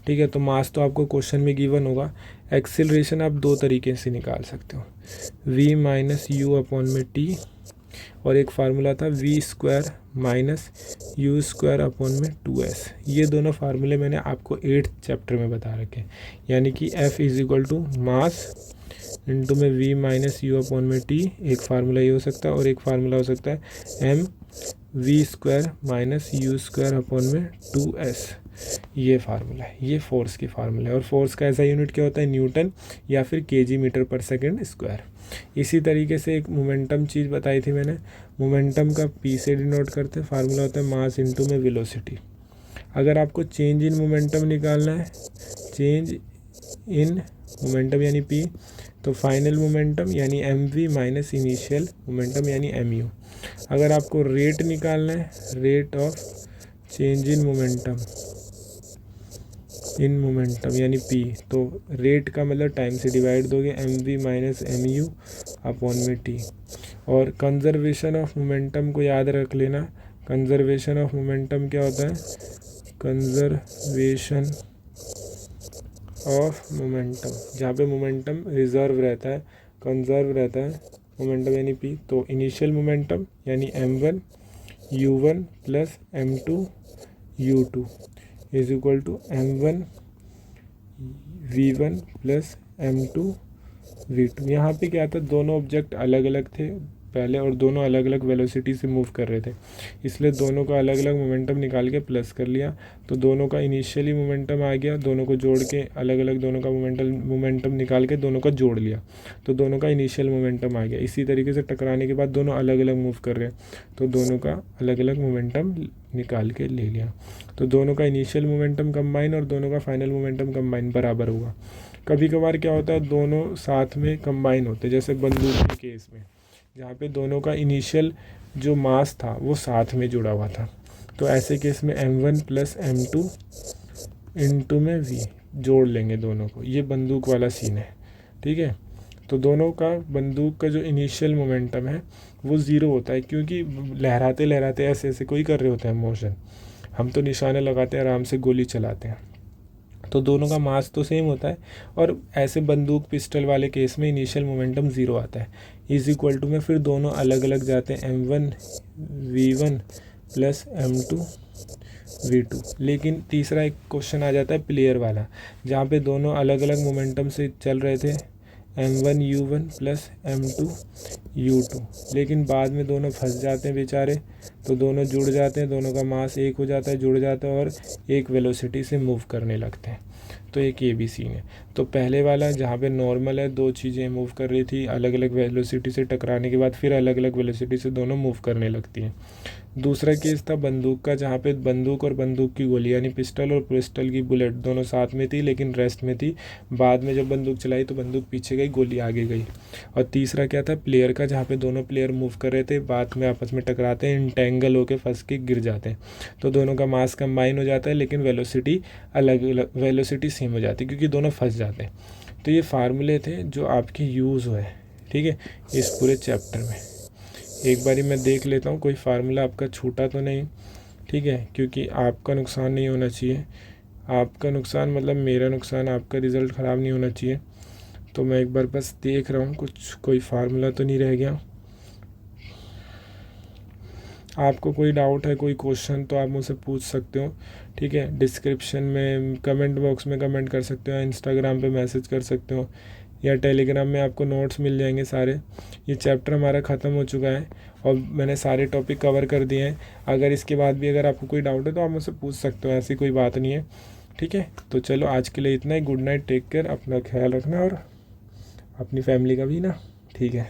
ठीक है। तो मास तो आपको क्वेश्चन में गिवन होगा, एक्सीलरेशन आप दो तरीके से निकाल सकते हो, v - u अपॉन में t, और एक फार्मूला था v² - u² अपॉन में 2s। ये दोनों फार्मूले मैंने आपको 8th चैप्टर में बता रखे, यानी कि f = मास इंटू में v - u अपॉन में t, एक फार्मूला ये हो सकता है, और एक फार्मूला हो सकता है m v² - u² अपॉन में 2s। ये फार्मूला है, ये फोर्स की फार्मूला है। और फोर्स का ऐसा यूनिट क्या होता है, न्यूटन या फिर kg metre per second square. इसी तरीके से एक मोमेंटम चीज़ बताई थी मैंने, मोमेंटम का p से डिनोट करते हैं, फार्मूला होता है मास इंटू में वेलोसिटी। अगर आपको चेंज इन मोमेंटम निकालना है, चेंज इन मोमेंटम यानी p, तो फाइनल मोमेंटम यानी mv माइनस इनिशियल मोमेंटम यानी mu। अगर आपको रेट निकालना है, rate of change in momentum यानी p, तो रेट का मतलब टाइम से डिवाइड दोगे, mv माइनस mu अपॉन में t। और कंजर्वेशन ऑफ मोमेंटम को याद रख लेना, कंजर्वेशन ऑफ मोमेंटम क्या होता है, कंजर्वेशन ऑफ मोमेंटम, जहाँ पे मोमेंटम रिजर्व रहता है, कंजर्व रहता है मोमेंटम यानी p, तो इनिशियल मोमेंटम यानी m1 u1 plus m2 u2 is equal to m1 v1 plus m2 v2। यहाँ पे क्या था, दोनों ऑब्जेक्ट अलग अलग थे पहले, और दोनों अलग अलग वेलोसिटी से मूव कर रहे थे, इसलिए दोनों का अलग अलग मोमेंटम निकाल के प्लस कर लिया, तो दोनों का इनिशियली मोमेंटम आ गया, दोनों को जोड़ के अलग अलग दोनों का मोमेंटम निकाल के दोनों का जोड़ लिया, तो दोनों का इनिशियल मोमेंटम आ गया। इसी तरीके से टकराने के बाद दोनों अलग अलग मूव कर रहे हैं, तो दोनों का अलग अलग मोमेंटम निकाल के ले लिया, तो दोनों का इनिशियल मोमेंटम कंबाइन और दोनों का फाइनल मोमेंटम कंबाइन बराबर होगा। कभी कभार क्या होता है, दोनों साथ में कंबाइन होते हैं, जैसे बंदूक के केस में, जहाँ पे दोनों का इनिशियल जो मास था वो साथ में जुड़ा हुआ था, तो ऐसे केस में m1 प्लस m2 इंटू में v जोड़ लेंगे दोनों को। ये बंदूक वाला सीन है, ठीक है। तो दोनों का बंदूक का जो इनिशियल मोमेंटम है वो ज़ीरो होता है, क्योंकि लहराते लहराते ऐसे ऐसे कोई कर रहे होते हैं मोशन, हम तो निशाने लगाते हैं, आराम से गोली चलाते हैं, तो दोनों का मास तो सेम होता है। और ऐसे बंदूक पिस्टल वाले केस में इनिशियल मोमेंटम ज़ीरो आता है, इज इक्वल टू में फिर दोनों अलग अलग जाते हैं, m1 v1 plus m2 v2। लेकिन तीसरा एक क्वेश्चन आ जाता है प्लेयर वाला, जहाँ पे दोनों अलग अलग मोमेंटम से चल रहे थे, m1 u1 plus m2 U2, लेकिन बाद में दोनों फंस जाते हैं बेचारे, तो दोनों जुड़ जाते हैं, दोनों का मास एक हो जाता है, जुड़ जाता है और एक वेलोसिटी से मूव करने लगते हैं। तो एक ये भी सीन है। तो पहले वाला जहाँ पे नॉर्मल है, दो चीज़ें मूव कर रही थी अलग अलग वेलोसिटी से, टकराने के बाद फिर अलग अलग वेलोसिटी से दोनों मूव करने लगती हैं। दूसरा केस था बंदूक का, जहाँ पे बंदूक और बंदूक की गोली यानी पिस्टल और पिस्टल की बुलेट दोनों साथ में थी लेकिन रेस्ट में थी। बाद में जब बंदूक चलाई तो बंदूक पीछे गई, गोली आगे गई। और तीसरा क्या था प्लेयर का, जहाँ पे दोनों प्लेयर मूव कर रहे थे, बाद में आपस में टकराते हैं, इंटेंगल होके फंस के गिर जाते हैं। तो दोनों का मास कंबाइन हो जाता है लेकिन वेलोसिटी अलग अलग, वेलोसिटी सेम हो जाती है क्योंकि दोनों फंस जाते हैं। तो ये फार्मूले थे जो आपके यूज़ हुए, ठीक है, इस पूरे चैप्टर में। एक बारी मैं देख लेता हूँ कोई फार्मूला आपका छूटा तो नहीं, ठीक है, क्योंकि आपका नुकसान नहीं होना चाहिए। आपका नुकसान मतलब मेरा नुकसान, आपका रिज़ल्ट ख़राब नहीं होना चाहिए। तो मैं एक बार बस देख रहा हूँ कुछ कोई फार्मूला तो नहीं रह गया। आपको कोई डाउट है, कोई क्वेश्चन, तो आप मुझसे पूछ सकते हो, ठीक है। डिस्क्रिप्शन में कमेंट बॉक्स में कमेंट कर सकते हो, इंस्टाग्राम पे मैसेज कर सकते हो, या टेलीग्राम में आपको नोट्स मिल जाएंगे सारे। ये चैप्टर हमारा ख़त्म हो चुका है और मैंने सारे टॉपिक कवर कर दिए हैं। अगर इसके बाद भी अगर आपको कोई डाउट है तो आप मुझसे पूछ सकते हो, ऐसी कोई बात नहीं है, ठीक है। तो चलो आज के लिए इतना ही। गुड नाइट, टेक केयर, अपना ख्याल रखना और अपनी फैमिली का भी ना, ठीक है।